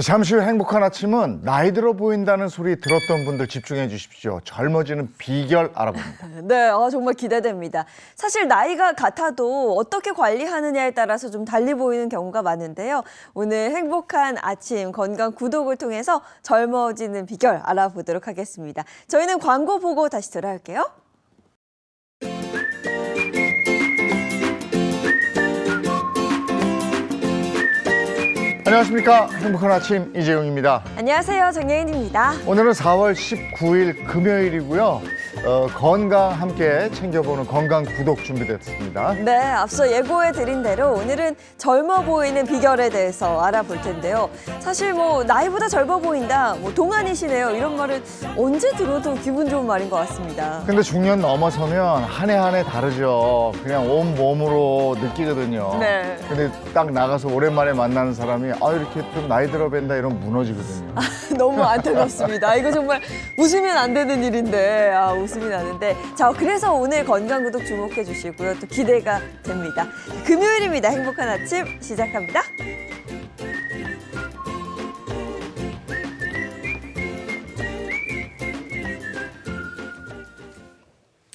잠시 후 행복한 아침은 나이 들어 보인다는 소리 들었던 분들 집중해 주십시오. 젊어지는 비결 알아봅니다. 네, 정말 기대됩니다. 사실 나이가 같아도 어떻게 관리하느냐에 따라서 좀 달리 보이는 경우가 많은데요. 오늘 행복한 아침 건강 구독을 통해서 젊어지는 비결 알아보도록 하겠습니다. 저희는 광고 보고 다시 돌아올게요. 안녕하십니까. 행복한 아침 이재용입니다. 안녕하세요, 정예인입니다. 오늘은 4월 19일 금요일이고요. 건강 함께 챙겨보는 건강 구독 준비됐습니다. 네, 앞서 예고해드린 대로 오늘은 젊어 보이는 비결에 대해서 알아볼 텐데요. 사실 나이보다 젊어 보인다, 동안이시네요, 이런 말은 언제 들어도 기분 좋은 말인 것 같습니다. 근데 중년 넘어서면 한 해 한 해 다르죠. 그냥 온 몸으로 느끼거든요. 네. 근데 딱 나가서 오랜만에 만나는 사람이 이렇게 좀 나이 들어 뵌다 이러면 무너지거든요. 너무 안타깝습니다. 이거 정말 웃으면 안 되는 일인데 웃음이 나는데, 자, 그래서 오늘 건강구독 주목해 주시고요. 또 기대가 됩니다. 금요일입니다. 행복한 아침 시작합니다.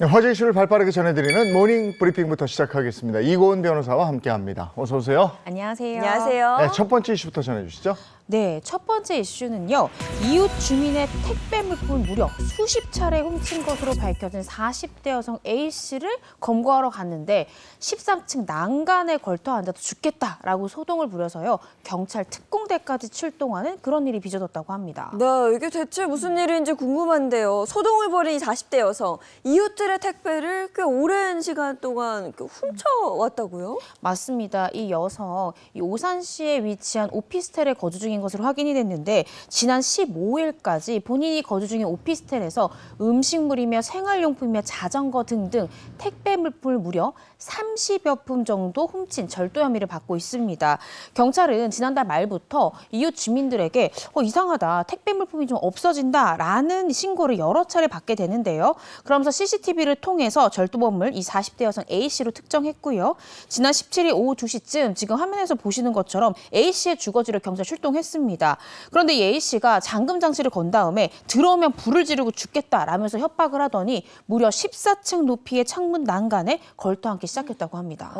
화제 이슈를 발빠르게 전해드리는 모닝 브리핑부터 시작하겠습니다. 이고은 변호사와 함께합니다. 어서 오세요. 안녕하세요. 안녕하세요. 네, 첫 번째 이슈부터 전해주시죠. 네, 첫 번째 이슈는요. 이웃 주민의 택배 물품을 무려 수십 차례 훔친 것으로 밝혀진 40대 여성 A씨를 검거하러 갔는데 13층 난간에 걸터 앉아서 죽겠다라고 소동을 부려서요. 경찰 특공대까지 출동하는 그런 일이 빚어졌다고 합니다. 네, 이게 대체 무슨 일인지 궁금한데요. 소동을 벌인 이 40대 여성, 이웃들의 택배를 꽤 오랜 시간 동안 훔쳐왔다고요? 맞습니다. 이 여성, 이 오산시에 위치한 오피스텔에 거주 중인 것으로 확인이 됐는데 지난 15일까지 본인이 거주 중인 오피스텔에서 음식물이며 생활용품이며 자전거 등등 택배 물품을 무려 30여 품 정도 훔친 절도 혐의를 받고 있습니다. 경찰은 지난달 말부터 이웃 주민들에게 이상하다, 택배 물품이 좀 없어진다라는 신고를 여러 차례 받게 되는데요. 그러면서 CCTV를 통해서 절도범을 이 40대 여성 A씨로 특정했고요. 지난 17일 오후 2시쯤 지금 화면에서 보시는 것처럼 A씨의 주거지로 경찰 출동했습니다. 그런데 이 A씨가 잠금 장치를 건 다음에 들어오면 불을 지르고 죽겠다라면서 협박을 하더니 무려 14층 높이의 창문 난간에 걸터 앉기 시작했다고 합니다.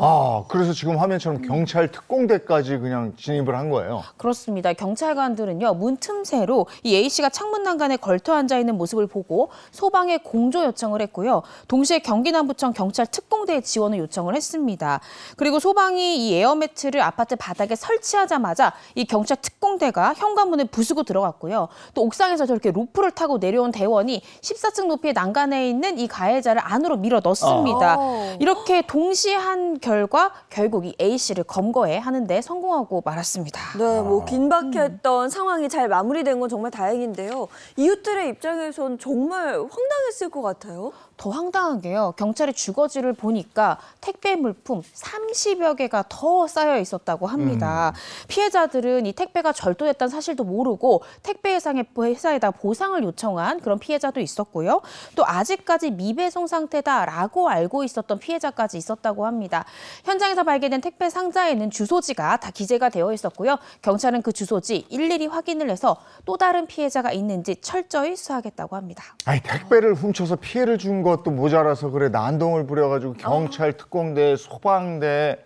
그래서 지금 화면처럼 경찰 특공대까지 그냥 진입을 한 거예요. 그렇습니다. 경찰관들은요, 문 틈새로 이 A씨가 창문 난간에 걸터 앉아 있는 모습을 보고 소방에 공조 요청을 했고요. 동시에 경기남부청 경찰 특공대에 지원을 요청을 했습니다. 그리고 소방이 이 에어매트를 아파트 바닥에 설치하자마자 이 경찰 특공대가 현관문을 부수고 들어갔고요. 또 옥상에서 저렇게 로프를 타고 내려온 대원이 14층 높이의 난간에 있는 이 가해자를 안으로 밀어 넣습니다. 이렇게 동시에 한 결과 결국 이 A씨를 검거해 하는데 성공하고 말았습니다. 네, 긴박했던 상황이 잘 마무리된 건 정말 다행인데요. 이웃들의 입장에선 정말 황당했을 것 같아요. 더 황당하게요. 경찰의 주거지를 보니까 택배 물품 30여 개가 더 쌓여 있었다고 합니다. 피해자들은 이 택배가 절도됐다는 사실도 모르고 택배 회사에다 보상을 요청한 그런 피해자도 있었고요. 또 아직까지 미배송 상태다라고 알고 있었던 피해자까지 있었다고 합니다. 현장에서 발견된 택배 상자에는 주소지가 다 기재가 되어 있었고요. 경찰은 그 주소지 일일이 확인을 해서 또 다른 피해자가 있는지 철저히 수사하겠다고 합니다. 택배를 훔쳐서 피해를 준 것도 모자라서 그래 난동을 부려가지고 경찰 특공대, 소방대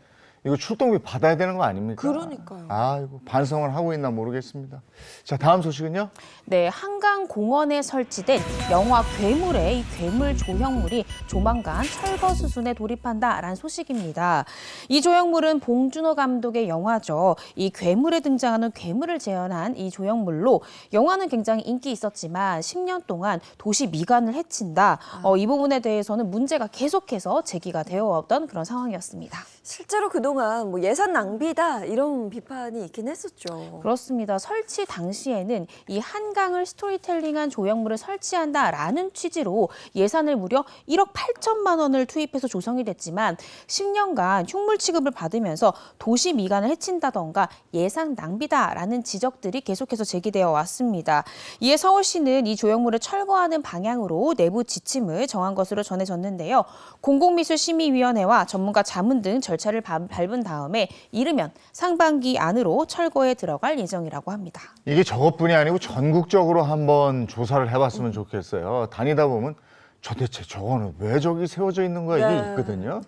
이거 출동비 받아야 되는 거 아닙니까? 그러니까요. 이거 반성을 하고 있나 모르겠습니다. 자, 다음 소식은요? 네, 한강공원에 설치된 영화 괴물의 이 괴물 조형물이 조만간 철거 수순에 돌입한다라는 소식입니다. 이 조형물은 봉준호 감독의 영화죠. 이 괴물에 등장하는 괴물을 재현한 이 조형물로 영화는 굉장히 인기 있었지만 10년 동안 도시 미관을 해친다. 이 부분에 대해서는 문제가 계속해서 제기가 되어 왔던 그런 상황이었습니다. 실제로 그동안 그동안 뭐 예산 낭비다 이런 비판이 있긴 했었죠. 그렇습니다. 설치 당시에는 이 한강을 스토리텔링한 조형물을 설치한다라는 취지로 예산을 무려 1억 8천만 원을 투입해서 조성이 됐지만 10년간 흉물 취급을 받으면서 도시 미관을 해친다던가 예산 낭비다라는 지적들이 계속해서 제기되어 왔습니다. 이에 서울시는 이 조형물을 철거하는 방향으로 내부 지침을 정한 것으로 전해졌는데요. 공공미술심의위원회와 전문가 자문 등 절차를 밟은 다음에 이르면 상반기 안으로 철거에 들어갈 예정이라고 합니다. 이게 저것뿐이 아니고 전국적으로 한번 조사를 해봤으면 좋겠어요. 다니다 보면 도대체 저거는 왜 저기 세워져 있는 거야 이게 네. 있거든요.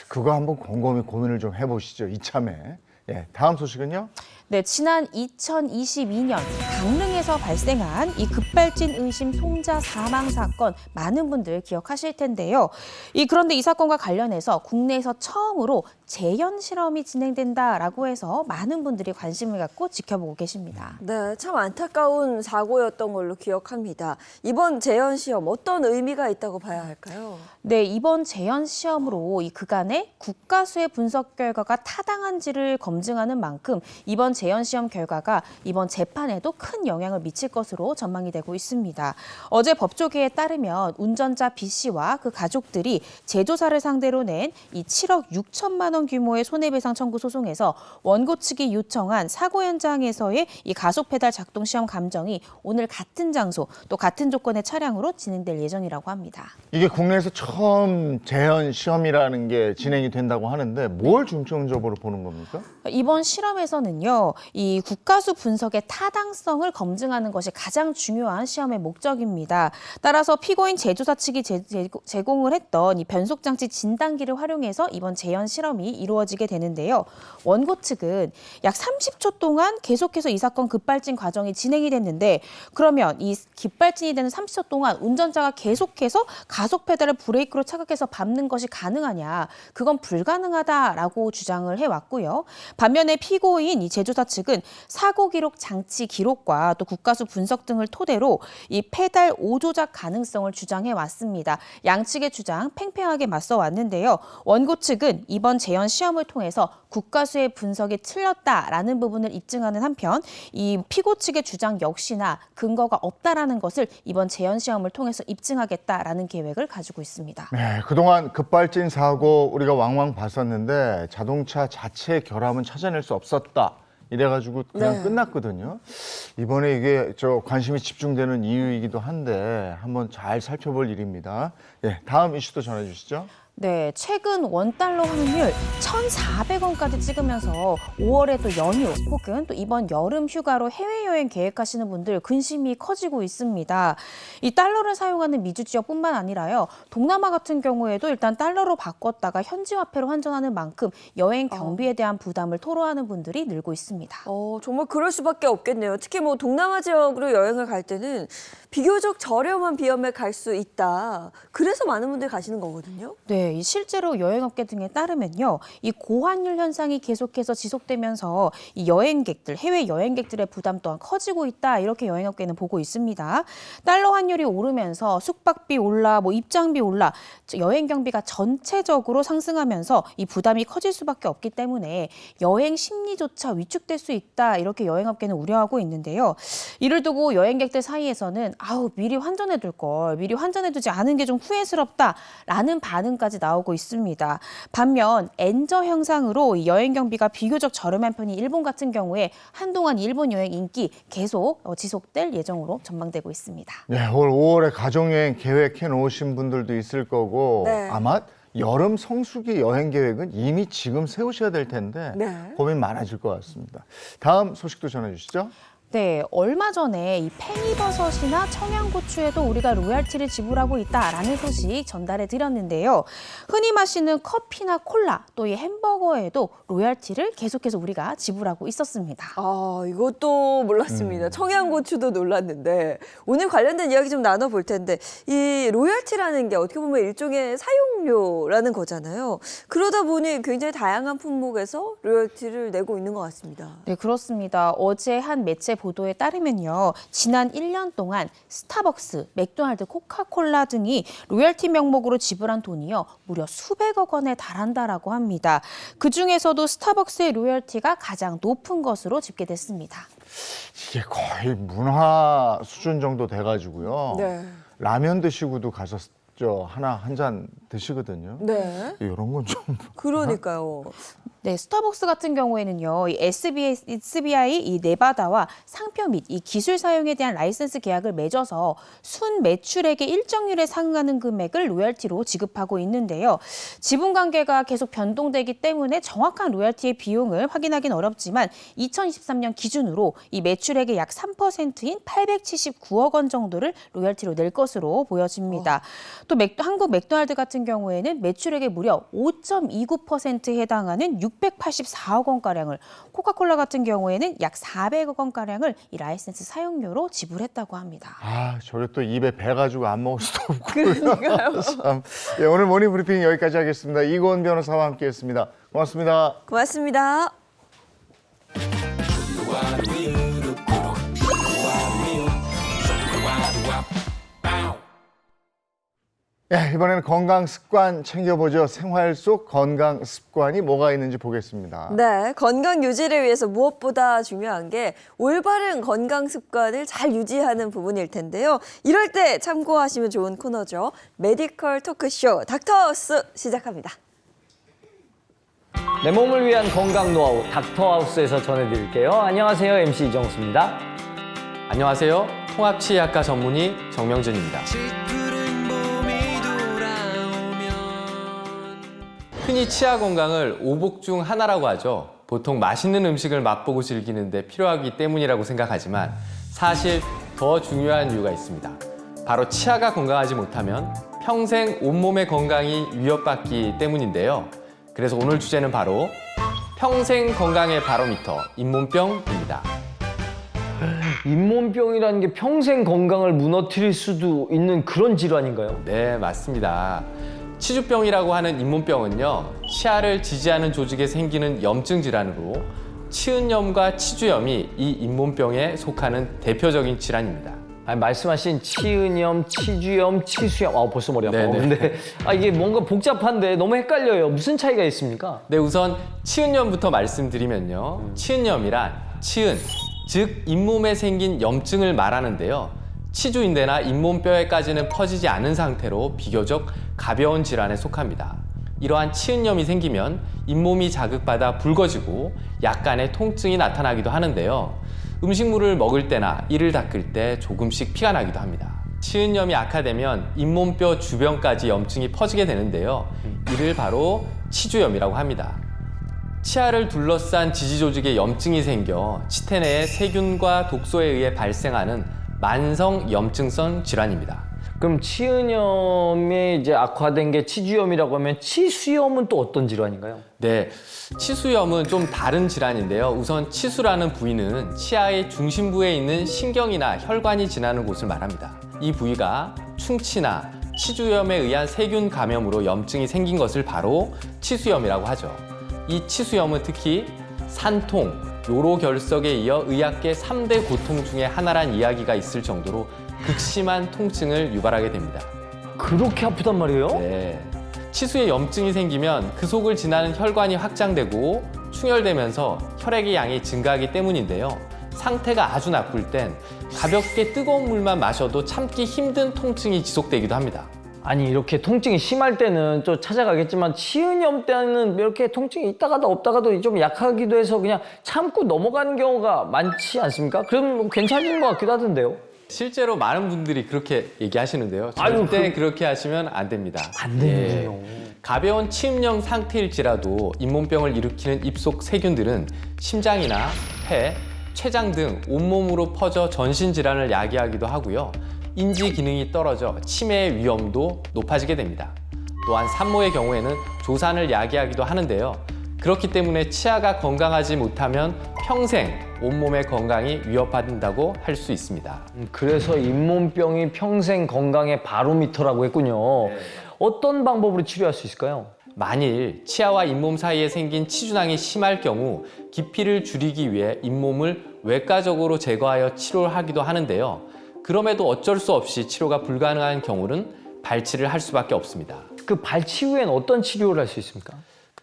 그거 한번 곰곰이 고민을 좀 해보시죠. 이참에. 예, 다음 소식은요. 네, 지난 2022년 강릉에서 발생한 이 급발진 의심 송자 사망 사건 많은 분들 기억하실 텐데요. 그런데 이 사건과 관련해서 국내에서 처음으로 재현 실험이 진행된다라고 해서 많은 분들이 관심을 갖고 지켜보고 계십니다. 네, 참 안타까운 사고였던 걸로 기억합니다. 이번 재현 시험 어떤 의미가 있다고 봐야 할까요? 네, 이번 재현 시험으로 이 그간의 국가수의 분석 결과가 타당한지를 검증하는 만큼 이번 재현 시험 결과가 이번 재판에도 큰 영향을 미칠 것으로 전망이 되고 있습니다. 어제 법조계에 따르면 운전자 B 씨와 그 가족들이 제조사를 상대로 낸 이 7억 6천만 원 규모의 손해배상 청구 소송에서 원고 측이 요청한 사고 현장에서의 이 가속 페달 작동 시험 감정이 오늘 같은 장소 또 같은 조건의 차량으로 진행될 예정이라고 합니다. 이게 국내에서 처음 재현 시험이라는 게 진행이 된다고 하는데 뭘 중점적으로 보는 겁니까? 이번 실험에서는요, 이 국가수 분석의 타당성을 검증하는 것이 가장 중요한 시험의 목적입니다. 따라서 피고인 제조사 측이 제공을 했던 이 변속장치 진단기를 활용해서 이번 재현 실험이 이루어지게 되는데요. 원고 측은 약 30초 동안 계속해서 이 사건 급발진 과정이 진행이 됐는데 그러면 이 급발진이 되는 30초 동안 운전자가 계속해서 가속 페달을 브레이크로 착각해서 밟는 것이 가능하냐? 그건 불가능하다라고 주장을 해왔고요. 반면에 피고인 이 제조사 측은 사고 기록 장치 기록과 또 국가수 분석 등을 토대로 이 페달 오조작 가능성을 주장해 왔습니다. 양측의 주장 팽팽하게 맞서 왔는데요. 원고 측은 이번 재현 시험을 통해서 국가수의 분석이 틀렸다라는 부분을 입증하는 한편 이 피고 측의 주장 역시나 근거가 없다라는 것을 이번 재현 시험을 통해서 입증하겠다라는 계획을 가지고 있습니다. 네, 그동안 급발진 사고 우리가 왕왕 봤었는데 자동차 자체의 결함은 찾아낼 수 없었다. 이래가지고 그냥 네. 끝났거든요. 이번에 이게 관심이 집중되는 이유이기도 한데 한번 잘 살펴볼 일입니다. 예, 다음 이슈도 전해주시죠. 네, 최근 원달러 환율 1,400원까지 찍으면서 5월에 또 연휴 혹은 또 이번 여름 휴가로 해외여행 계획하시는 분들 근심이 커지고 있습니다. 이 달러를 사용하는 미주 지역뿐만 아니라요. 동남아 같은 경우에도 일단 달러로 바꿨다가 현지 화폐로 환전하는 만큼 여행 경비에 대한 부담을 토로하는 분들이 늘고 있습니다. 정말 그럴 수밖에 없겠네요. 특히 뭐 동남아 지역으로 여행을 갈 때는 비교적 저렴한 비염에 갈 수 있다. 그래서 많은 분들이 가시는 거거든요. 네, 이 실제로 여행업계 등에 따르면요, 이 고환율 현상이 계속해서 지속되면서 이 여행객들, 해외 여행객들의 부담 또한 커지고 있다. 이렇게 여행업계는 보고 있습니다. 달러 환율이 오르면서 숙박비 올라, 뭐 입장비 올라, 여행 경비가 전체적으로 상승하면서 이 부담이 커질 수밖에 없기 때문에 여행 심리조차 위축될 수 있다. 이렇게 여행업계는 우려하고 있는데요. 이를 두고 여행객들 사이에서는 미리 환전해둘 걸, 미리 환전해두지 않은 게 좀 후회스럽다라는 반응까지 나오고 있습니다. 반면 엔저 현상으로 이 여행 경비가 비교적 저렴한 편인 일본 같은 경우에 한동안 일본 여행 인기 계속 지속될 예정으로 전망되고 있습니다. 네, 올 5월에 가족여행 계획해 놓으신 분들도 있을 거고 네. 아마 여름 성수기 여행 계획은 이미 지금 세우셔야 될 텐데 네. 고민 많아질 것 같습니다. 다음 소식도 전해주시죠. 네, 얼마 전에 이 팽이버섯이나 청양고추에도 우리가 로얄티를 지불하고 있다라는 소식 전달해 드렸는데요. 흔히 마시는 커피나 콜라, 또 이 햄버거에도 로얄티를 계속해서 우리가 지불하고 있었습니다. 이것도 몰랐습니다. 청양고추도 놀랐는데 오늘 관련된 이야기 좀 나눠볼 텐데 이 로열티라는 게 어떻게 보면 일종의 사용료라는 거잖아요. 그러다 보니 굉장히 다양한 품목에서 로열티를 내고 있는 것 같습니다. 네, 그렇습니다. 어제 한 매체 보도에 따르면요. 지난 1년 동안 스타벅스, 맥도날드, 코카콜라 등이 로열티 명목으로 지불한 돈이요. 무려 수백억 원에 달한다라고 합니다. 그중에서도 스타벅스의 로열티가 가장 높은 것으로 집계됐습니다. 이게 거의 문화 수준 정도 돼가지고요. 네. 라면 드시고도 가셨죠. 하나 한 잔 드시거든요. 네. 이런 건 좀 그러니까요. 네, 스타벅스 같은 경우에는요, 이 SBI 이 네바다와 상표 및 이 기술 사용에 대한 라이센스 계약을 맺어서 순 매출액의 일정률에 상응하는 금액을 로열티로 지급하고 있는데요. 지분 관계가 계속 변동되기 때문에 정확한 로열티의 비용을 확인하기는 어렵지만 2023년 기준으로 이 매출액의 약 3%인 879억 원 정도를 로열티로 낼 것으로 보여집니다. 또 한국 맥도날드 같은 경우에는 매출액의 무려 5.29%에 해당하는 684억 원가량을, 코카콜라 같은 경우에는 약 400억 원가량을 이 라이센스 사용료로 지불했다고 합니다. 아, 저게 또 입에 배 가지고 안 먹을 수도 없고. 그러니까요. 참. 예, 오늘 모닝 브리핑 여기까지 하겠습니다. 이고은 변호사와 함께했습니다. 고맙습니다. 고맙습니다. 예, 이번에는 건강 습관 챙겨보죠. 생활 속 건강 습관이 뭐가 있는지 보겠습니다. 네, 건강 유지를 위해서 무엇보다 중요한 게 올바른 건강 습관을 잘 유지하는 부분일 텐데요. 이럴 때 참고하시면 좋은 코너죠. 메디컬 토크쇼 닥터하우스 시작합니다. 내 몸을 위한 건강 노하우 닥터하우스에서 전해드릴게요. 안녕하세요. MC 이정수입니다. 안녕하세요. 통합치의학과 전문의 정명준입니다. 흔히 치아 건강을 오복 중 하나라고 하죠. 보통 맛있는 음식을 맛보고 즐기는데 필요하기 때문이라고 생각하지만 사실 더 중요한 이유가 있습니다. 바로 치아가 건강하지 못하면 평생 온몸의 건강이 위협받기 때문인데요. 그래서 오늘 주제는 바로 평생 건강의 바로미터 잇몸병입니다. 잇몸병이라는 게 평생 건강을 무너뜨릴 수도 있는 그런 질환인가요? 네, 맞습니다. 치주병이라고 하는 잇몸병은요, 치아를 지지하는 조직에 생기는 염증 질환으로 치은염과 치주염이 이 잇몸병에 속하는 대표적인 질환입니다. 아니, 말씀하신 치은염, 치주염, 치수염, 벌써 머리 아파요. 네네. 근데 이게 뭔가 복잡한데 너무 헷갈려요. 무슨 차이가 있습니까? 네, 우선 치은염부터 말씀드리면요. 치은염이란 치은, 즉 잇몸에 생긴 염증을 말하는데요. 치주인대나 잇몸뼈에까지는 퍼지지 않은 상태로 비교적 가벼운 질환에 속합니다. 이러한 치은염이 생기면 잇몸이 자극받아 붉어지고 약간의 통증이 나타나기도 하는데요. 음식물을 먹을 때나 이를 닦을 때 조금씩 피가 나기도 합니다. 치은염이 악화되면 잇몸뼈 주변까지 염증이 퍼지게 되는데요. 이를 바로 치주염이라고 합니다. 치아를 둘러싼 지지 조직에 염증이 생겨 치태 내의 세균과 독소에 의해 발생하는 만성 염증성 질환입니다. 그럼 치은염이 이제 악화된 게 치주염이라고 하면 치수염은 또 어떤 질환인가요? 네, 치수염은 좀 다른 질환인데요. 우선 치수라는 부위는 치아의 중심부에 있는 신경이나 혈관이 지나는 곳을 말합니다. 이 부위가 충치나 치주염에 의한 세균 감염으로 염증이 생긴 것을 바로 치수염이라고 하죠. 이 치수염은 특히 산통, 요로결석에 이어 의학계 3대 고통 중에 하나란 이야기가 있을 정도로 극심한 통증을 유발하게 됩니다. 그렇게 아프단 말이에요? 네. 치수에 염증이 생기면 그 속을 지나는 혈관이 확장되고 충혈되면서 혈액의 양이 증가하기 때문인데요. 상태가 아주 나쁠 땐 가볍게 뜨거운 물만 마셔도 참기 힘든 통증이 지속되기도 합니다. 아니, 이렇게 통증이 심할 때는 또 찾아가겠지만 치은염 때는 이렇게 통증이 있다가도 없다가도 좀 약하기도 해서 그냥 참고 넘어가는 경우가 많지 않습니까? 그럼 뭐 괜찮은 것 같기도 하던데요. 실제로 많은 분들이 그렇게 얘기하시는데요. 아유, 절대 그렇게 하시면 안 됩니다. 안 되는군요. 가벼운 치음형 상태일지라도 잇몸병을 일으키는 입속 세균들은 심장이나 폐, 췌장 등 온몸으로 퍼져 전신 질환을 야기하기도 하고요. 인지 기능이 떨어져 치매의 위험도 높아지게 됩니다. 또한 산모의 경우에는 조산을 야기하기도 하는데요. 그렇기 때문에 치아가 건강하지 못하면 평생 온몸의 건강이 위협받는다고 할 수 있습니다. 그래서 잇몸병이 평생 건강의 바로미터라고 했군요. 어떤 방법으로 치료할 수 있을까요? 만일 치아와 잇몸 사이에 생긴 치주낭이 심할 경우 깊이를 줄이기 위해 잇몸을 외과적으로 제거하여 치료를 하기도 하는데요. 그럼에도 어쩔 수 없이 치료가 불가능한 경우는 발치를 할 수밖에 없습니다. 그 발치 후엔 어떤 치료를 할 수 있습니까?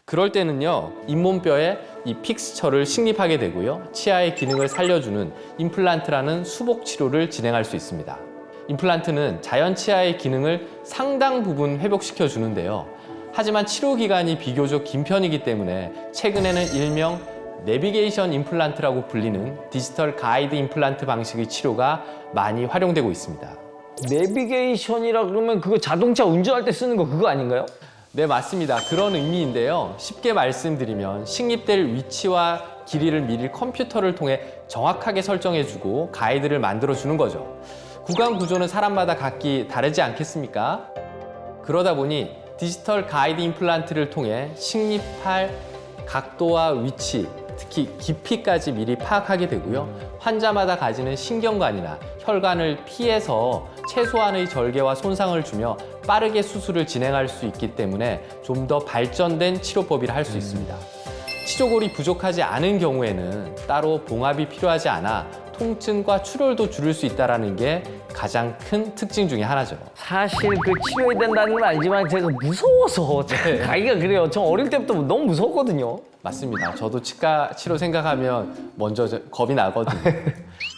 그럴 때는요, 잇몸뼈에 이 픽스처를 식립하게 되고요, 치아의 기능을 살려주는 임플란트라는 수복 치료를 진행할 수 있습니다. 임플란트는 자연 치아의 기능을 상당 부분 회복시켜 주는데요. 하지만 치료 기간이 비교적 긴 편이기 때문에 최근에는 일명 내비게이션 임플란트라고 불리는 디지털 가이드 임플란트 방식의 치료가 많이 활용되고 있습니다. 내비게이션이라 그러면 그거 자동차 운전할 때 쓰는 거 그거 아닌가요? 네, 맞습니다. 그런 의미인데요. 쉽게 말씀드리면 식립될 위치와 길이를 미리 컴퓨터를 통해 정확하게 설정해주고 가이드를 만들어주는 거죠. 구강 구조는 사람마다 각기 다르지 않겠습니까? 그러다 보니 디지털 가이드 임플란트를 통해 식립할 각도와 위치, 특히 깊이까지 미리 파악하게 되고요. 환자마다 가지는 신경관이나 혈관을 피해서 최소한의 절개와 손상을 주며 빠르게 수술을 진행할 수 있기 때문에 좀 더 발전된 치료법이라 할 수 있습니다. 치조골이 부족하지 않은 경우에는 따로 봉합이 필요하지 않아 통증과 출혈도 줄일 수 있다는 게 가장 큰 특징 중에 하나죠. 사실 그 치료해야 된다는 건 알지만 제가 무서워서 가기가 그래요. 저 어릴 때부터 너무 무서웠거든요. 맞습니다. 저도 치과 치료 생각하면 먼저 겁이 나거든요.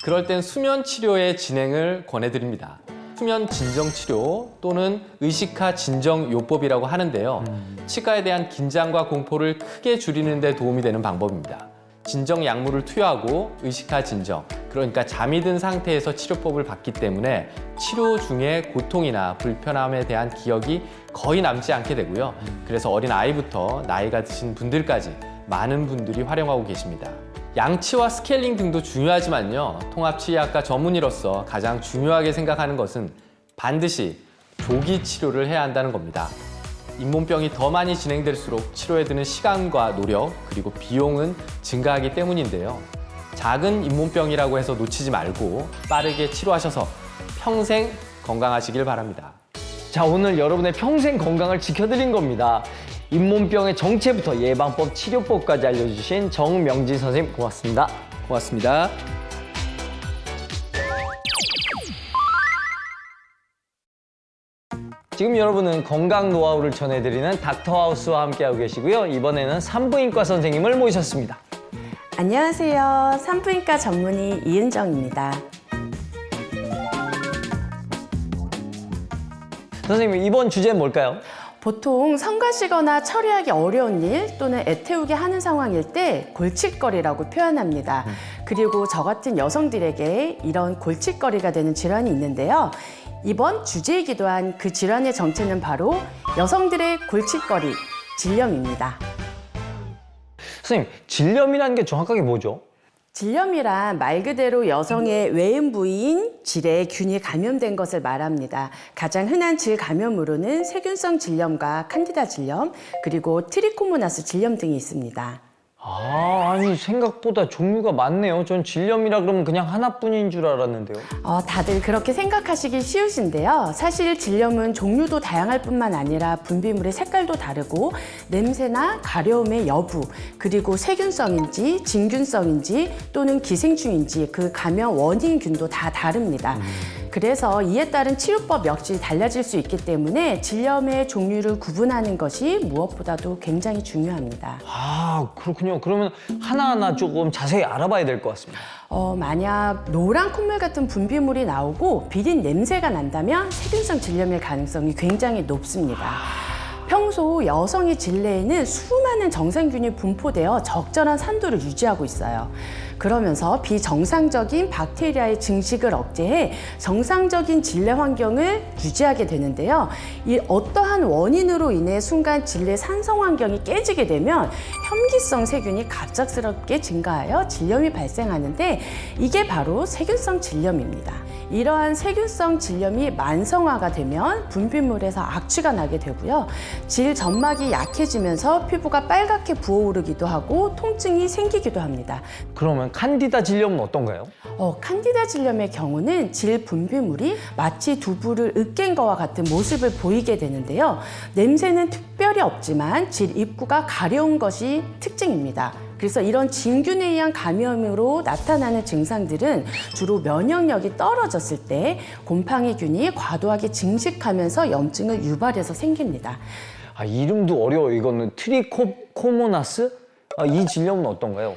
그럴 땐 수면 치료의 진행을 권해드립니다. 수면 진정 치료 또는 의식화 진정 요법이라고 하는데요. 치과에 대한 긴장과 공포를 크게 줄이는 데 도움이 되는 방법입니다. 진정 약물을 투여하고 의식화 진정, 그러니까 잠이 든 상태에서 치료법을 받기 때문에 치료 중에 고통이나 불편함에 대한 기억이 거의 남지 않게 되고요. 그래서 어린 아이부터 나이가 드신 분들까지 많은 분들이 활용하고 계십니다. 양치와 스케일링 등도 중요하지만요. 통합치의학과 전문의로서 가장 중요하게 생각하는 것은 반드시 조기 치료를 해야 한다는 겁니다. 잇몸병이 더 많이 진행될수록 치료에 드는 시간과 노력, 그리고 비용은 증가하기 때문인데요. 작은 잇몸병이라고 해서 놓치지 말고 빠르게 치료하셔서 평생 건강하시길 바랍니다. 자, 오늘 여러분의 평생 건강을 지켜드린 겁니다. 잇몸병의 정체부터 예방법, 치료법까지 알려주신 정명진 선생님 고맙습니다. 고맙습니다. 지금 여러분은 건강 노하우를 전해드리는 닥터하우스와 함께하고 계시고요. 이번에는 산부인과 선생님을 모셨습니다. 안녕하세요. 산부인과 전문의 이은정입니다. 선생님, 이번 주제는 뭘까요? 보통 성가시거나 처리하기 어려운 일 또는 애태우게 하는 상황일 때 골칫거리라고 표현합니다. 그리고 저 같은 여성들에게 이런 골칫거리가 되는 질환이 있는데요. 이번 주제이기도 한 그 질환의 정체는 바로 여성들의 골칫거리, 질염입니다. 선생님, 질염이라는 게 정확하게 뭐죠? 질염이란 말 그대로 여성의 외음 부위인 질에 균이 감염된 것을 말합니다. 가장 흔한 질 감염으로는 세균성 질염과 칸디다 질염, 그리고 트리코모나스 질염 등이 있습니다. 아니 생각보다 종류가 많네요. 전 질염이라 그러면 그냥 하나뿐인 줄 알았는데요. 다들 그렇게 생각하시기 쉬우신데요. 사실 질염은 종류도 다양할 뿐만 아니라 분비물의 색깔도 다르고 냄새나 가려움의 여부, 그리고 세균성인지 진균성인지 또는 기생충인지 그 감염 원인균도 다 다릅니다. 그래서 이에 따른 치료법 역시 달라질 수 있기 때문에 질염의 종류를 구분하는 것이 무엇보다도 굉장히 중요합니다. 아, 그렇군요. 그러면 하나하나 조금 자세히 알아봐야 될 것 같습니다. 만약 노란 콧물 같은 분비물이 나오고 비린 냄새가 난다면 세균성 질염일 가능성이 굉장히 높습니다. 평소 여성의 질내에는 수많은 정상균이 분포되어 적절한 산도를 유지하고 있어요. 그러면서 비정상적인 박테리아의 증식을 억제해 정상적인 질내 환경을 유지하게 되는데요. 이 어떠한 원인으로 인해 순간 질내 산성 환경이 깨지게 되면 혐기성 세균이 갑작스럽게 증가하여 질염이 발생하는데 이게 바로 세균성 질염입니다. 이러한 세균성 질염이 만성화가 되면 분비물에서 악취가 나게 되고요. 질 점막이 약해지면서 피부가 빨갛게 부어오르기도 하고 통증이 생기기도 합니다. 그러면 칸디다 질염은 어떤가요? 칸디다 질염의 경우는 질 분비물이 마치 두부를 으깬 것과 같은 모습을 보이게 되는데요. 냄새는 특별히 없지만 질 입구가 가려운 것이 특징입니다. 그래서 이런 진균에 의한 감염으로 나타나는 증상들은 주로 면역력이 떨어졌을 때 곰팡이균이 과도하게 증식하면서 염증을 유발해서 생깁니다. 아, 이름도 어려워요. 이거는 트리코모나스? 아, 이 질염은 어떤가요?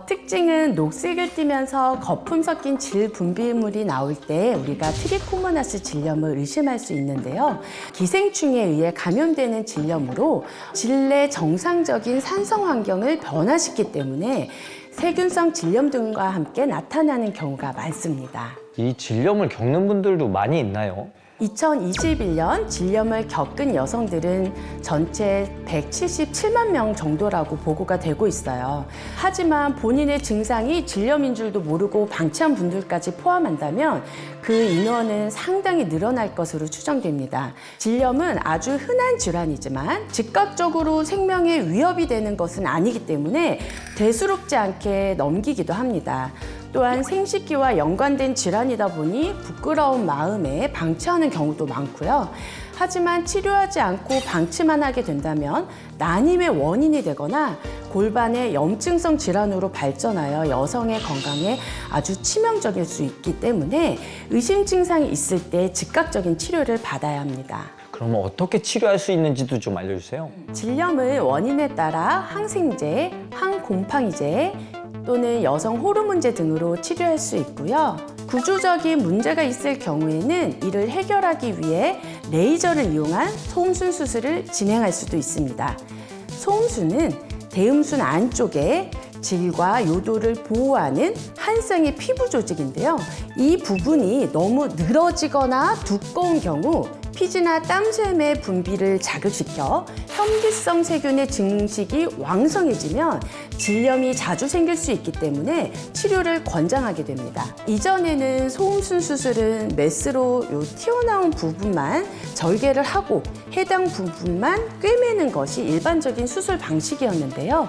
특징은 녹색을 띠면서 거품 섞인 질 분비물이 나올 때 우리가 트리코모나스 질염을 의심할 수 있는데요. 기생충에 의해 감염되는 질염으로 질 내 정상적인 산성 환경을 변화시키기 때문에 세균성 질염 등과 함께 나타나는 경우가 많습니다. 이 질염을 겪는 분들도 많이 있나요? 2021년 질염을 겪은 여성들은 전체 177만 명 정도라고 보고가 되고 있어요. 하지만 본인의 증상이 질염인 줄도 모르고 방치한 분들까지 포함한다면 그 인원은 상당히 늘어날 것으로 추정됩니다. 질염은 아주 흔한 질환이지만 즉각적으로 생명에 위협이 되는 것은 아니기 때문에 대수롭지 않게 넘기기도 합니다. 또한 생식기와 연관된 질환이다 보니 부끄러운 마음에 방치하는 경우도 많고요. 하지만 치료하지 않고 방치만 하게 된다면 난임의 원인이 되거나 골반의 염증성 질환으로 발전하여 여성의 건강에 아주 치명적일 수 있기 때문에 의심 증상이 있을 때 즉각적인 치료를 받아야 합니다. 그러면 어떻게 치료할 수 있는지도 좀 알려주세요. 질염을 원인에 따라 항생제, 항곰팡이제 또는 여성 호르몬제 등으로 치료할 수 있고요. 구조적인 문제가 있을 경우에는 이를 해결하기 위해 레이저를 이용한 소음순 수술을 진행할 수도 있습니다. 소음순은 대음순 안쪽에 질과 요도를 보호하는 한쌍의 피부 조직인데요. 이 부분이 너무 늘어지거나 두꺼운 경우 피지나 땀샘의 분비를 자극시켜 현기성 세균의 증식이 왕성해지면 질염이 자주 생길 수 있기 때문에 치료를 권장하게 됩니다. 이전에는 소음순 수술은 메스로 튀어나온 부분만 절개를 하고 해당 부분만 꿰매는 것이 일반적인 수술 방식이었는데요.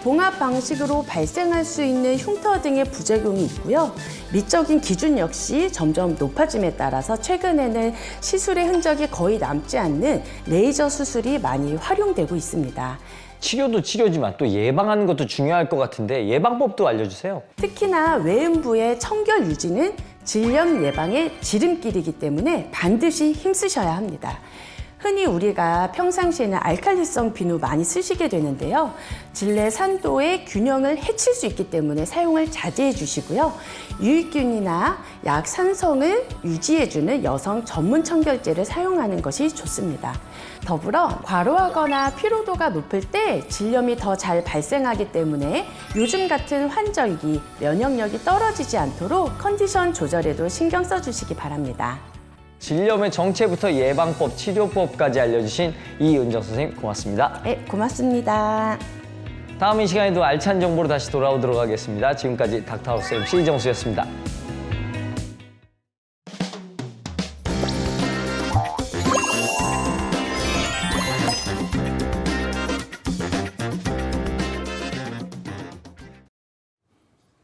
봉합 방식으로 발생할 수 있는 흉터 등의 부작용이 있고요. 미적인 기준 역시 점점 높아짐에 따라서 최근에는 시술의 흔적이 거의 남지 않는 레이저 수술이 많이 활용되고 있습니다. 치료도 치료지만 또 예방하는 것도 중요할 것 같은데 예방법도 알려주세요. 특히나 외음부의 청결 유지는 질염 예방의 지름길이기 때문에 반드시 힘쓰셔야 합니다. 흔히 우리가 평상시에는 알칼리성 비누 많이 쓰시게 되는데요. 질내 산도의 균형을 해칠 수 있기 때문에 사용을 자제해 주시고요. 유익균이나 약산성을 유지해주는 여성 전문 청결제를 사용하는 것이 좋습니다. 더불어 과로하거나 피로도가 높을 때 질염이 더 잘 발생하기 때문에 요즘 같은 환절기, 면역력이 떨어지지 않도록 컨디션 조절에도 신경 써주시기 바랍니다. 질염의 정체부터 예방법, 치료법까지 알려주신 이은정 선생님 고맙습니다. 네, 고맙습니다. 다음 이 시간에도 알찬 정보로 다시 돌아오도록 하겠습니다. 지금까지 닥터하우스 MC 이정수였습니다.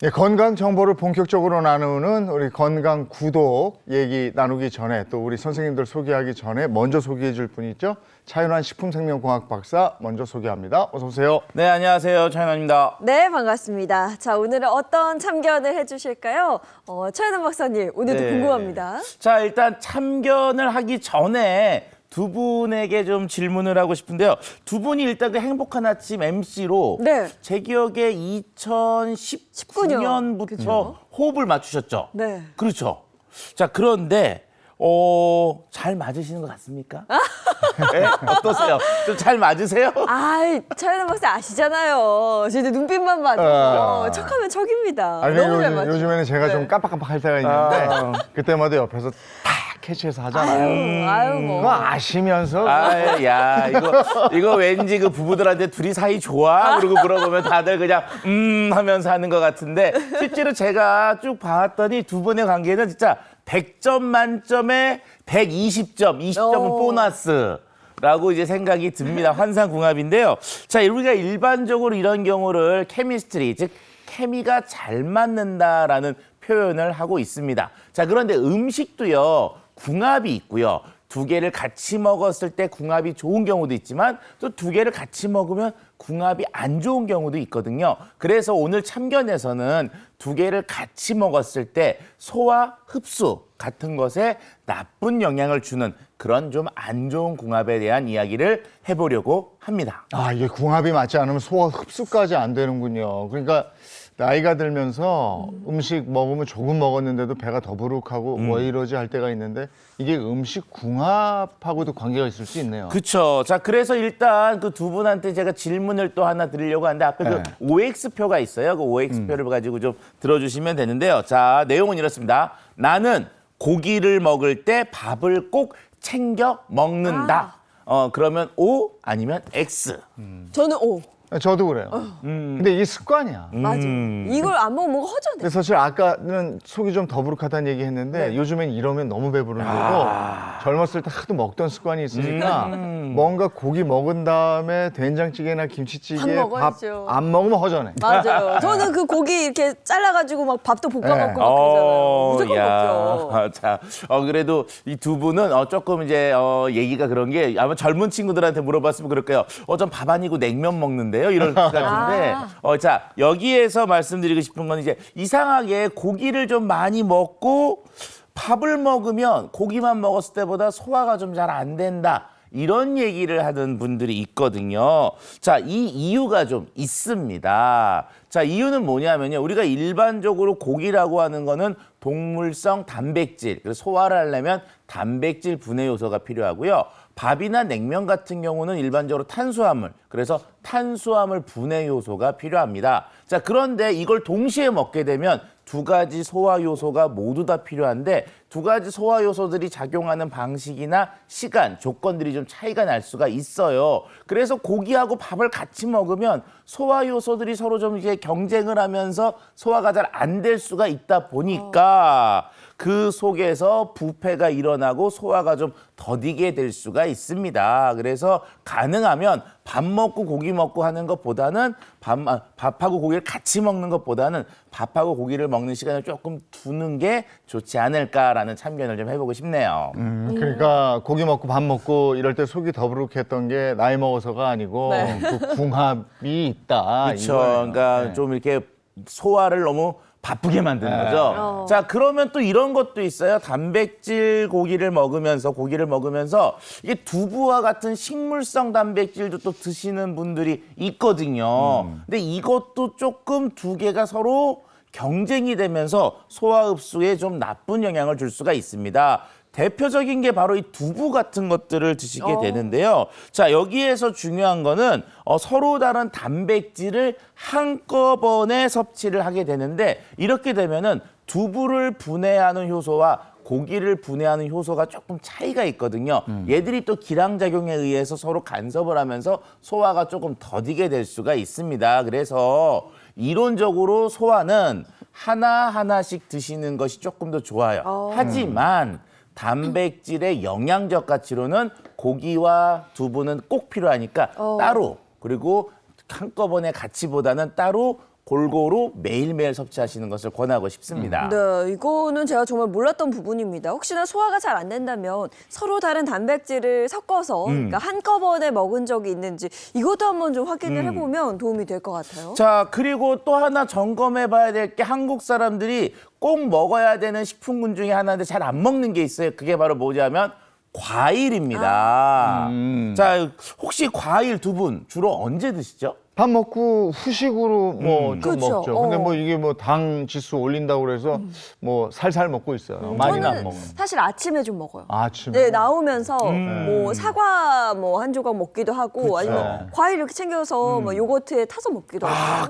네, 건강 정보를 본격적으로 나누는 우리 건강 구독 얘기 나누기 전에 또 우리 선생님들 소개하기 전에 먼저 소개해 줄 분이 있죠. 차윤환 식품생명공학 박사 먼저 소개합니다. 어서 오세요. 네, 안녕하세요. 차윤환입니다. 네, 반갑습니다. 자, 오늘은 어떤 참견을 해주실까요? 차윤환 박사님, 오늘도 네. 궁금합니다. 자, 일단 참견을 하기 전에 두 분에게 좀 질문을 하고 싶은데요. 두 분이 일단 그 행복한 아침 MC로 네. 제 기억에 2019년부터 그죠? 호흡을 맞추셨죠? 네. 그렇죠. 자, 그런데 잘 맞으시는 것 같습니까? 네? 어떠세요? 좀 잘 맞으세요? 아이, 차윤환 박사 아시잖아요. 진짜 눈빛만 봐도 척하면 척입니다. 아니, 너무 잘 맞죠. 요즘에는 제가 좀 깜빡깜빡할 때가 있는데 그때마다 옆에서 탁 캐치해서 하잖아요. 아유, 뭐. 그거 아시면서 아, 야, 이거 왠지 그 부부들한테 둘이 사이 좋아? 그러고 물어보면 다들 그냥 하면서 하는 것 같은데 실제로 제가 쭉 봤더니 두 분의 관계는 진짜 100점 만점에 120점, 20점은 보너스라고 이제 생각이 듭니다. 환상궁합인데요. 자, 우리가 일반적으로 이런 경우를 케미스트리, 즉 케미가 잘 맞는다라는 표현을 하고 있습니다. 자, 그런데 음식도요. 궁합이 있고요. 두 개를 같이 먹었을 때 궁합이 좋은 경우도 있지만 또 두 개를 같이 먹으면 궁합이 안 좋은 경우도 있거든요. 그래서 오늘 참견에서는 두 개를 같이 먹었을 때 소화 흡수 같은 것에 나쁜 영향을 주는 그런 좀 안 좋은 궁합에 대한 이야기를 해보려고 합니다. 아, 이게 궁합이 맞지 않으면 소화 흡수까지 안 되는군요. 그러니까 나이가 들면서 음식 먹으면 조금 먹었는데도 배가 더부룩하고 왜 이러지 할 때가 있는데 이게 음식 궁합하고도 관계가 있을 수 있네요. 그렇죠. 자, 그래서 일단 그 두 분한테 제가 질문을 또 하나 드리려고 하는데 앞에 네. 그 OX표가 있어요. 그 OX표를 가지고 좀 들어주시면 되는데요. 자, 내용은 이렇습니다. 나는 고기를 먹을 때 밥을 꼭 챙겨 먹는다. 그러면 O 아니면 X. 저는 O. 저도 그래요. 근데 이게 습관이야. 맞아. 이걸 안 먹으면 뭔가 허전해. 근데 사실 아까는 속이 좀 더부룩하다는 얘기 했는데 요즘엔 이러면 너무 배부른 거고 젊었을 때 하도 먹던 습관이 있으니까 뭔가 고기 먹은 다음에 된장찌개나 김치찌개 밥 먹어야죠. 안 먹으면 허전해. 맞아요. 저는 그 고기 이렇게 잘라가지고 막 밥도 볶아 먹고 막 그러잖아요. 무조건 먹죠. 자, 그래도 이 두 분은 조금 이제 얘기가 그런 게 아마 젊은 친구들한테 물어봤으면 그럴 거예요. 전 밥 아니고 냉면 먹는데요. 이럴 것 같은데. 자, 여기에서 말씀드리고 싶은 건 이제 이상하게 고기를 좀 많이 먹고 밥을 먹으면 고기만 먹었을 때보다 소화가 좀 잘 안 된다. 이런 얘기를 하는 분들이 있거든요. 자, 이 이유가 좀 있습니다. 자, 이유는 뭐냐면요. 우리가 일반적으로 고기라고 하는 거는 동물성 단백질, 그래서 소화를 하려면 단백질 분해 요소가 필요하고요. 밥이나 냉면 같은 경우는 일반적으로 탄수화물, 그래서 탄수화물 분해 요소가 필요합니다. 자, 그런데 이걸 동시에 먹게 되면 두 가지 소화 요소가 모두 다 필요한데 두 가지 소화 요소들이 작용하는 방식이나 시간, 조건들이 좀 차이가 날 수가 있어요. 그래서 고기하고 밥을 같이 먹으면 소화 요소들이 서로 좀 이제 경쟁을 하면서 소화가 잘 안 될 수가 있다 보니까 그 속에서 부패가 일어나고 소화가 좀 더디게 될 수가 있습니다. 그래서 가능하면 밥 먹고 고기 먹고 하는 것보다는 밥하고 고기를 같이 먹는 것보다는 밥하고 고기를 먹는 시간을 조금 두는 게 좋지 않을까라는 참견을 좀 해보고 싶네요. 그러니까 고기 먹고 밥 먹고 이럴 때 속이 더부룩했던 게 나이 먹어서가 아니고 네. 그 궁합이 있다. 그렇죠. 이거예요. 그러니까 네. 좀 이렇게 소화를 너무 바쁘게 만드는 거죠. 자, 그러면 또 이런 것도 있어요. 단백질 고기를 먹으면서 이게 두부와 같은 식물성 단백질도 또 드시는 분들이 있거든요. 근데 이것도 조금 두 개가 서로 경쟁이 되면서 소화 흡수에 좀 나쁜 영향을 줄 수가 있습니다. 대표적인 게 바로 이 두부 같은 것들을 드시게 되는데요. 자, 여기에서 중요한 거는 서로 다른 단백질을 한꺼번에 섭취를 하게 되는데 이렇게 되면은 두부를 분해하는 효소와 고기를 분해하는 효소가 조금 차이가 있거든요. 얘들이 또 기량작용에 의해서 서로 간섭을 하면서 소화가 조금 더디게 될 수가 있습니다. 그래서 이론적으로 소화는 하나하나씩 드시는 것이 조금 더 좋아요. 하지만 단백질의 영양적 가치로는 고기와 두부는 꼭 필요하니까 따로, 그리고 한꺼번에 같이보다는 따로 골고루 매일매일 섭취하시는 것을 권하고 싶습니다. 네, 이거는 제가 정말 몰랐던 부분입니다. 혹시나 소화가 잘 안 된다면 서로 다른 단백질을 섞어서 그러니까 한꺼번에 먹은 적이 있는지 이것도 한번 좀 확인을 해보면 도움이 될 것 같아요. 자, 그리고 또 하나 점검해 봐야 될 게 한국 사람들이 꼭 먹어야 되는 식품군 중에 하나인데 잘 안 먹는 게 있어요. 그게 바로 뭐냐면 과일입니다. 자, 혹시 과일 두 분 주로 언제 드시죠? 밥 먹고 후식으로 뭐 좀 그렇죠. 먹죠. 근데 뭐 이게 뭐 당 지수 올린다고 그래서 뭐 살살 먹고 있어요. 많이는 안 저는 먹어요. 사실 아침에 좀 먹어요. 아침에. 네, 나오면서 뭐 사과 뭐 한 조각 먹기도 하고 아니면 과일 이렇게 챙겨서 뭐 요거트에 타서 먹기도 하고.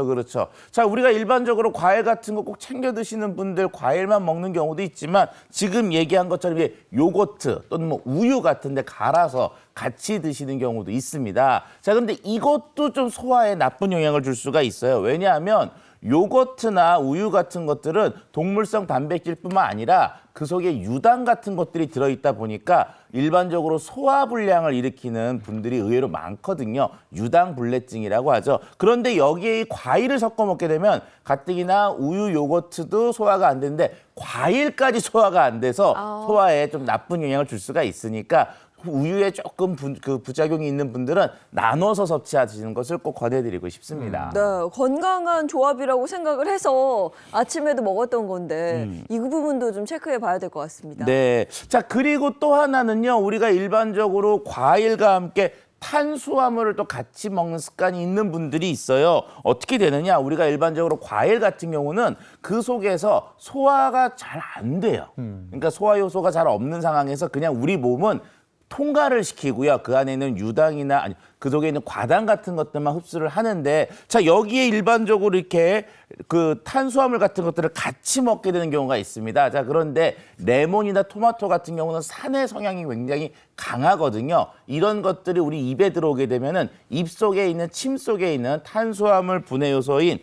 그렇죠. 자, 우리가 일반적으로 과일 같은 거 꼭 챙겨 드시는 분들 과일만 먹는 경우도 있지만 지금 얘기한 것처럼 이제 요거트 또는 뭐 우유 같은 데 갈아서 같이 드시는 경우도 있습니다. 자, 그런데 이것도 좀 소화에 나쁜 영향을 줄 수가 있어요. 왜냐하면 요거트나 우유 같은 것들은 동물성 단백질뿐만 아니라 그 속에 유당 같은 것들이 들어있다 보니까 일반적으로 소화불량을 일으키는 분들이 의외로 많거든요. 유당불내증이라고 하죠. 그런데 여기에 이 과일을 섞어 먹게 되면 가뜩이나 우유, 요거트도 소화가 안 되는데 과일까지 소화가 안 돼서 소화에 좀 나쁜 영향을 줄 수가 있으니까 우유에 조금 부작용이 있는 분들은 나눠서 섭취하시는 것을 꼭 권해드리고 싶습니다. 네, 건강한 조합이라고 생각을 해서 아침에도 먹었던 건데 이 부분도 좀 체크해 봐야 될 것 같습니다. 네. 자, 그리고 또 하나는요. 우리가 일반적으로 과일과 함께 탄수화물을 또 같이 먹는 습관이 있는 분들이 있어요. 어떻게 되느냐? 우리가 일반적으로 과일 같은 경우는 그 속에서 소화가 잘 안 돼요. 그러니까 소화 요소가 잘 없는 상황에서 그냥 우리 몸은 통과를 시키고요. 그 안에 있는 유당이나 아니 그 속에 있는 과당 같은 것들만 흡수를 하는데 자 여기에 일반적으로 이렇게 그 탄수화물 같은 것들을 같이 먹게 되는 경우가 있습니다. 자 그런데 레몬이나 토마토 같은 경우는 산의 성향이 굉장히 강하거든요. 이런 것들이 우리 입에 들어오게 되면은 입 속에 있는 침 속에 있는 탄수화물 분해 요소인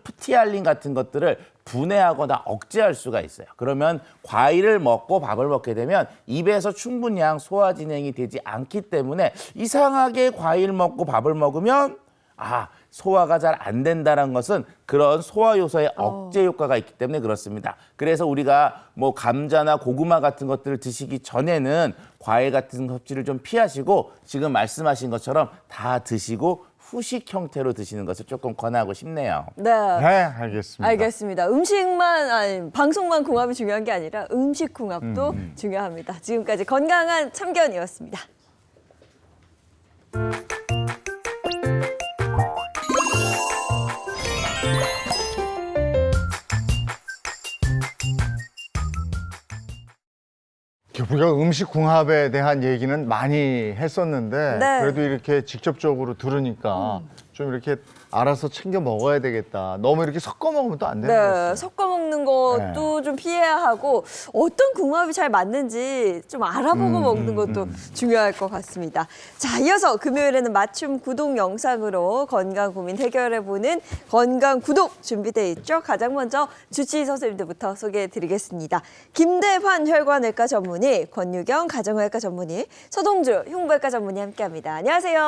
프티알린 같은 것들을 분해하거나 억제할 수가 있어요. 그러면 과일을 먹고 밥을 먹게 되면 입에서 충분량 소화 진행이 되지 않기 때문에 이상하게 과일 먹고 밥을 먹으면 소화가 잘 안 된다는 것은 그런 소화 요소의 억제 효과가 있기 때문에 그렇습니다. 그래서 우리가 뭐 감자나 고구마 같은 것들을 드시기 전에는 과일 같은 섭취를 좀 피하시고 지금 말씀하신 것처럼 다 드시고 후식 형태로 드시는 것을 조금 권하고 싶네요. 네. 알겠습니다. 알겠습니다. 방송만 궁합이 중요한 게 아니라 음식 궁합도 중요합니다. 지금까지 건강한 참견이었습니다. 우리가 음식 궁합에 대한 얘기는 많이 했었는데 네. 그래도 이렇게 직접적으로 들으니까 좀 이렇게 알아서 챙겨 먹어야 되겠다. 너무 이렇게 섞어 먹으면 또 안 되는 거죠. 네, 섞어 먹는 것도 좀 피해야 하고 어떤 궁합이 잘 맞는지 좀 알아보고 먹는 것도 중요할 것 같습니다. 자, 이어서 금요일에는 맞춤 구독 영상으로 건강 고민 해결해보는 건강 구독 준비돼 있죠. 가장 먼저 주치의 선생님들부터 소개해드리겠습니다. 김대환 혈관외과 전문의, 권유경 가정의학과 전문의, 서동주 흉부외과 전문의 함께합니다. 안녕하세요.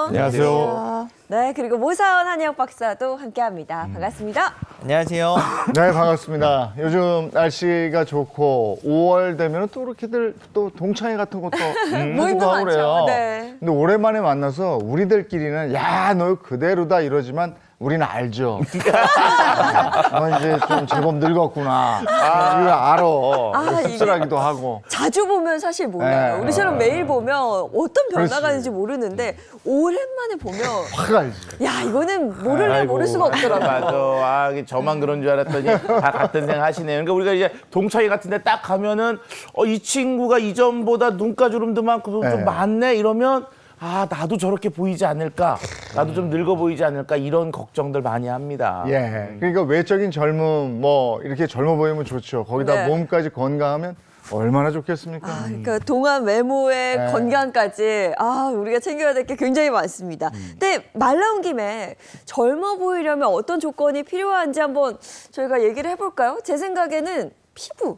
안녕하세요. 네, 그리고 모사원 한의학 박사도 함께합니다. 반갑습니다. 안녕하세요. 네, 반갑습니다. 요즘 날씨가 좋고 5월 되면 또 이렇게들 또 동창회 같은 것도 모임도 하고 그래요. 많죠. 네. 근데 오랜만에 만나서 우리들끼리는 야, 너 그대로다 이러지만 우리는 알죠. 너 이제 좀 제법 늙었구나. 이거 알아. 이게 씁쓸하기도 하고. 자주 보면 사실 몰라요. 네. 우리처럼 매일 보면 어떤 변화가 그렇지. 있는지 모르는데 오랜만에 보면 확 알지. 야 이거는 모를 아이고, 모를 수가 없더라고요. 맞아. 저만 그런 줄 알았더니 다 같은 생각 하시네요. 그러니까 우리가 이제 동창회 같은 데 딱 가면은 이 친구가 이전보다 눈가주름도 많고 좀 많네 이러면 나도 저렇게 보이지 않을까? 나도 좀 늙어 보이지 않을까? 이런 걱정들 많이 합니다. 예. 그러니까 외적인 젊음, 뭐, 이렇게 젊어 보이면 좋죠. 거기다 네. 몸까지 건강하면 얼마나 좋겠습니까? 그러니까 동안 외모의 네. 건강까지 우리가 챙겨야 될 게 굉장히 많습니다. 근데 말 나온 김에 젊어 보이려면 어떤 조건이 필요한지 한번 저희가 얘기를 해볼까요? 제 생각에는 피부.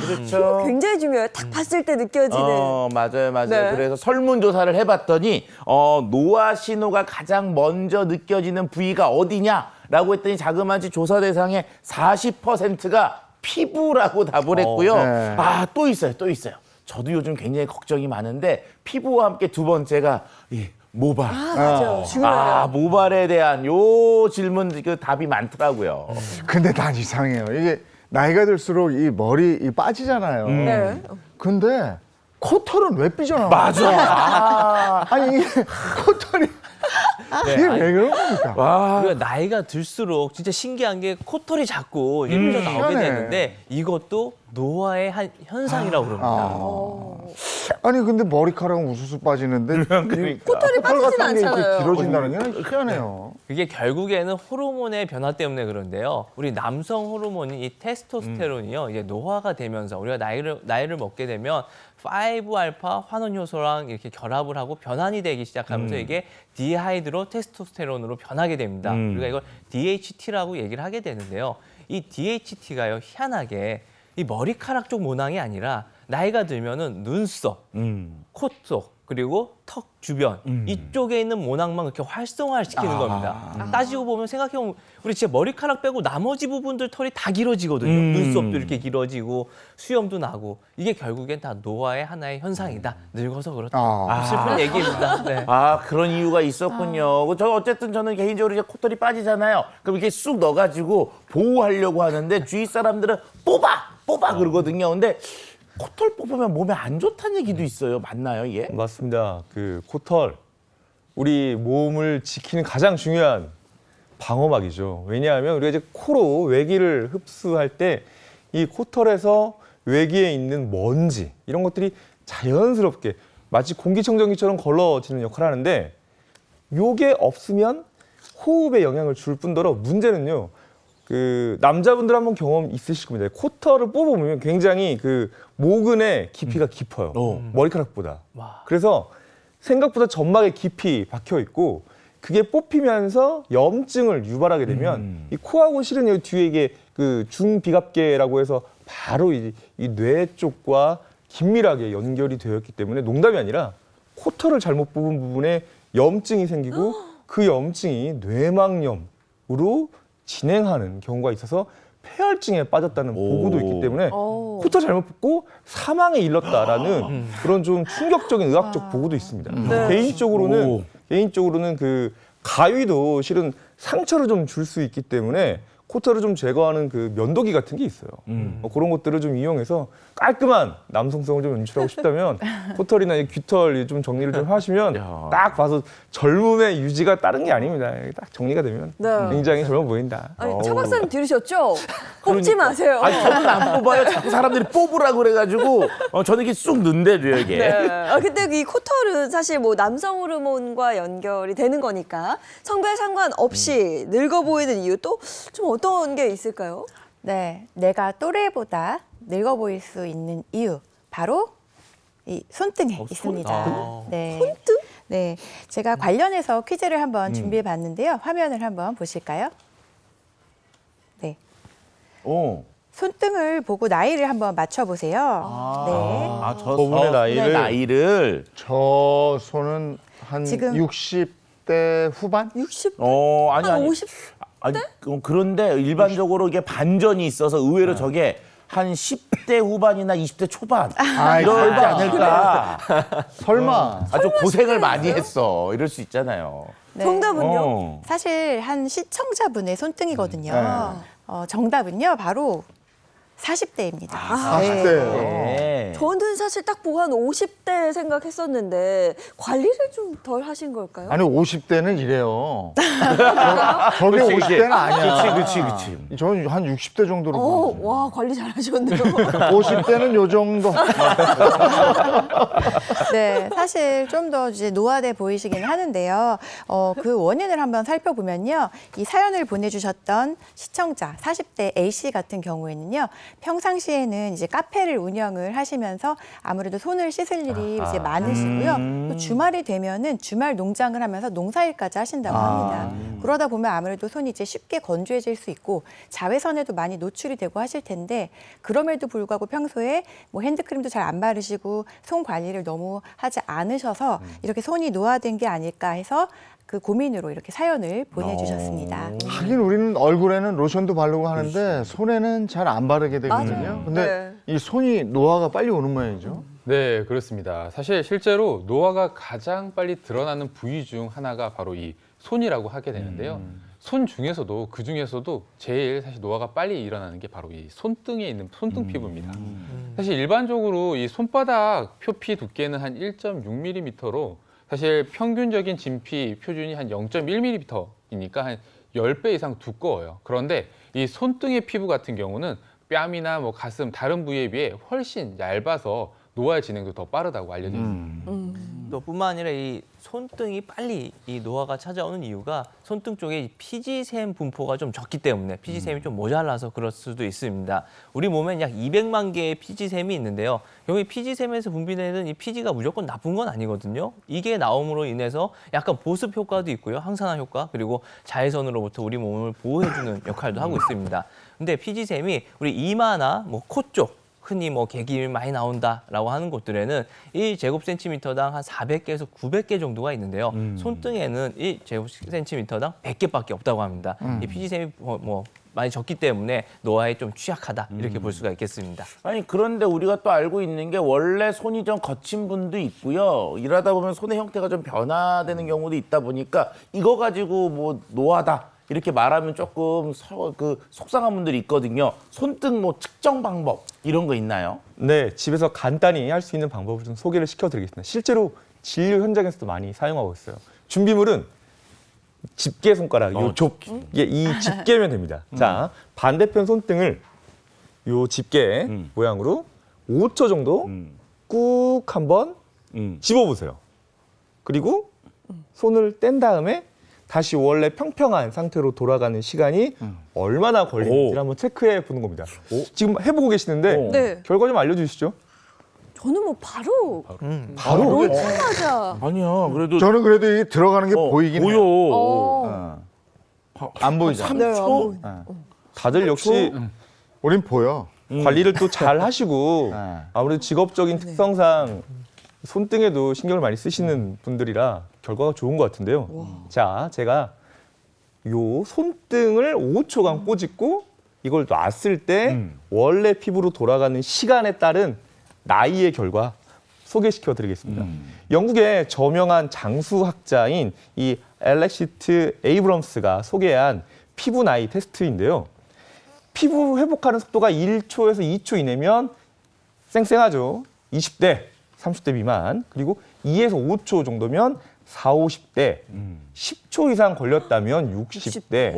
그렇죠. 굉장히 중요해요. 딱 봤을 때 느껴지는. 맞아요. 네. 그래서 설문조사를 해봤더니 노화 신호가 가장 먼저 느껴지는 부위가 어디냐라고 했더니 자그마치 조사 대상의 40%가 피부라고 답을 했고요. 네. 또 있어요. 저도 요즘 굉장히 걱정이 많은데 피부와 함께 두 번째가 모발. 맞아요. 중요해요. 모발에 대한 요 질문 그 답이 많더라고요. 근데 난 이상해요. 이게 나이가 들수록 이 머리 빠지잖아요. 네. 근데 코털은 왜 삐져나와? 맞아. 아니, 이게 코털이. 이게 왜 그런 겁니까? 우리가 나이가 들수록 진짜 신기한 게 코털이 자꾸 삐져 나오게 희한해. 되는데 이것도 노화의 한 현상이라고 그럽니다. 아니, 근데 머리카락은 우수수 빠지는데. 코털이 빠지진 같은 게 이렇게 않잖아요. 길어진다는 게 희한해요. 그게 결국에는 호르몬의 변화 때문에 그런데요. 우리 남성 호르몬이 이 테스토스테론이요. 이제 노화가 되면서 우리가 나이를 먹게 되면 5알파 환원 효소랑 이렇게 결합을 하고 변환이 되기 시작하면서 이게 디하이드로 테스토스테론으로 변하게 됩니다. 우리가 이걸 DHT라고 얘기를 하게 되는데요. 이 DHT가요, 희한하게 이 머리카락 쪽 모낭이 아니라 나이가 들면은 눈썹, 코 쪽, 그리고 턱 주변 이쪽에 있는 모낭만 그렇게 활성화를 시키는 겁니다. 따지고 보면 생각해보면 우리 진짜 머리카락 빼고 나머지 부분들 털이 다 길어지거든요. 눈썹도 이렇게 길어지고 수염도 나고 이게 결국엔 다 노화의 하나의 현상이다. 늙어서 그렇다. 슬픈 얘기입니다. 네. 아, 그런 이유가 있었군요. 저 어쨌든 저는 개인적으로 이제 코털이 빠지잖아요. 그럼 이렇게 쑥 넣어가지고 보호하려고 하는데 주위 사람들은 뽑아 그러거든요. 근데 코털 뽑으면 몸에 안 좋다는 얘기도 있어요. 맞나요, 이게? 맞습니다. 그 코털 우리 몸을 지키는 가장 중요한 방어막이죠. 왜냐하면 우리가 이제 코로 외기를 흡수할 때 이 코털에서 외기에 있는 먼지 이런 것들이 자연스럽게 마치 공기청정기처럼 걸러지는 역할을 하는데 요게 없으면 호흡에 영향을 줄 뿐더러 문제는요. 그 남자분들 한번 경험 있으실 겁니다. 코털을 뽑아보면 굉장히 그 모근의 깊이가 깊어요. 머리카락보다. 그래서 생각보다 점막에 깊이 박혀 있고 그게 뽑히면서 염증을 유발하게 되면 이 코하고 실은 여기 뒤에 이게 그 중비갑계라고 해서 바로 이 뇌 쪽과 긴밀하게 연결이 되어 있기 때문에 농담이 아니라 코털을 잘못 뽑은 부분에 염증이 생기고 그 염증이 뇌막염으로 진행하는 경우가 있어서 폐혈증에 빠졌다는 보고도 있기 때문에 코털 잘못 뽑고 사망에 이르렀다라는 그런 좀 충격적인 의학적 보고도 있습니다. 개인적으로는 그 가위도 실은 상처를 좀 줄 수 있기 때문에 코털을 좀 제거하는 그 면도기 같은 게 있어요. 그런 것들을 좀 이용해서 깔끔한 남성성을 좀 연출하고 싶다면 코털이나 이 귀털 좀 정리를 좀 하시면 딱 봐서 젊음의 유지가 다른 게 아닙니다. 딱 정리가 되면 네. 굉장히 젊어 보인다. 아니, 차 박사님 들으셨죠? 뽑지 마세요. 아니, 저는 안 뽑아요. 자꾸 사람들이 뽑으라고 그래가지고 저는 이렇게 쑥 넣는데도요, 이게. 네. 근데 이 코털은 사실 뭐 남성 호르몬과 연결이 되는 거니까 성별 상관없이 늙어 보이는 이유 또 좀 어떤 게 있을까요? 네, 내가 또래보다 늙어 보일 수 있는 이유 바로 이 손등에 있습니다. 네. 손등? 네, 제가 관련해서 퀴즈를 한번 준비해봤는데요. 화면을 한번 보실까요? 네, 손등을 보고 나이를 한번 맞춰보세요. 네. 저분의 나이를. 저 손은 한 지금- 60대 후반? 60? 아니. 한 50? 아니, 그런데 일반적으로 이게 반전이 있어서 의외로 저게 한 10대 후반이나 20대 초반 이러지 않을까. 설마. 아주 고생을 많이 했어. 이럴 수 있잖아요. 네. 정답은요? 사실 한 시청자분의 손등이거든요. 정답은요, 바로 40대입니다. 40대. 네. 저는 사실 딱 보고 한 50대 생각했었는데 관리를 좀 덜 하신 걸까요? 아니 50대는 이래요. 저게 50대는 아니야. 그치. 저는 한 60대 정도로 보는데. 와, 관리 잘하셨네요. 50대는 요 정도. 네, 사실 좀 더 이제 노화돼 보이시긴 하는데요. 그 원인을 한번 살펴보면요. 이 사연을 보내주셨던 시청자 40대 A씨 같은 경우에는요. 평상시에는 이제 카페를 운영을 하시면서 아무래도 손을 씻을 일이 이제 많으시고요. 또 주말이 되면은 주말 농장을 하면서 농사일까지 하신다고 합니다. 그러다 보면 아무래도 손이 이제 쉽게 건조해질 수 있고 자외선에도 많이 노출이 되고 하실 텐데 그럼에도 불구하고 평소에 뭐 핸드크림도 잘 안 바르시고 손 관리를 너무 하지 않으셔서 이렇게 손이 노화된 게 아닐까 해서 그 고민으로 이렇게 사연을 보내주셨습니다. 하긴 우리는 얼굴에는 로션도 바르고 하는데 손에는 잘 안 바르게 되거든요. 맞아요. 근데 이 손이 노화가 빨리 오는 모양이죠. 네, 그렇습니다. 사실 실제로 노화가 가장 빨리 드러나는 부위 중 하나가 바로 이 손이라고 하게 되는데요. 손 중에서도 그 중에서도 제일 사실 노화가 빨리 일어나는 게 바로 이 손등에 있는 손등 피부입니다. 사실 일반적으로 이 손바닥 표피 두께는 한 1.6mm로 사실 평균적인 진피 표준이 한 0.1mm이니까 한 10배 이상 두꺼워요. 그런데 이 손등의 피부 같은 경우는 뺨이나 뭐 가슴 다른 부위에 비해 훨씬 얇아서 노화의 진행도 더 빠르다고 알려져 있습니다. 또 뿐만 아니라 이 손등이 빨리 이 노화가 찾아오는 이유가 손등 쪽에 이 피지샘 분포가 좀 적기 때문에 피지샘이 좀 모자라서 그럴 수도 있습니다. 우리 몸엔 약 200만 개의 피지샘이 있는데요. 여기 피지샘에서 분비되는 이 피지가 무조건 나쁜 건 아니거든요. 이게 나옴으로 인해서 약간 보습 효과도 있고요. 항산화 효과 그리고 자외선으로부터 우리 몸을 보호해주는 역할도 하고 있습니다. 근데 피지샘이 우리 이마나 뭐 코 쪽 흔히 뭐 개기 많이 나온다라고 하는 곳들에는 1제곱센티미터당 한 400개에서 900개 정도가 있는데요. 손등에는 1제곱센티미터당 100개밖에 없다고 합니다. 이 피지샘이 뭐 많이 적기 때문에 노화에 좀 취약하다 이렇게 볼 수가 있겠습니다. 아니 그런데 우리가 또 알고 있는 게 원래 손이 좀 거친 분도 있고요. 일하다 보면 손의 형태가 좀 변화되는 경우도 있다 보니까 이거 가지고 뭐 노화다 이렇게 말하면 조금 속상한 분들이 있거든요. 손등 뭐 측정 방법 이런 거 있나요? 네, 집에서 간단히 할 수 있는 방법을 좀 소개를 시켜드리겠습니다. 실제로 진료 현장에서도 많이 사용하고 있어요. 준비물은 집게 손가락, 이 집게면 됩니다. 자, 반대편 손등을 요 집게 모양으로 5초 정도 꾹 한번 집어보세요. 그리고 손을 뗀 다음에 다시 원래 평평한 상태로 돌아가는 시간이 얼마나 걸리는지를 한번 체크해 보는 겁니다. 지금 해보고 계시는데 네. 결과 좀 알려주시죠. 저는 뭐 바로 바로? 놓자마자 아니야. 그래도 저는 그래도 이게 들어가는 게 보이긴 보여. 해요. 안 보이잖아. 네, 안 보이- 다들 역시 우린 보여. 관리를 또 잘 하시고 아무래도 직업적인 특성상 손등에도 신경을 많이 쓰시는 분들이라 결과가 좋은 것 같은데요. 자, 제가 요 손등을 5초간 꼬집고 이걸 놨을 때 원래 피부로 돌아가는 시간에 따른 나이의 결과 소개시켜 드리겠습니다. 영국의 저명한 장수학자인 이 알렉시트 에이브럼스가 소개한 피부 나이 테스트인데요. 피부 회복하는 속도가 1초에서 2초 이내면 쌩쌩하죠. 20대, 30대 미만, 그리고 2에서 5초 정도면 40, 50대, 10초 이상 걸렸다면 60대,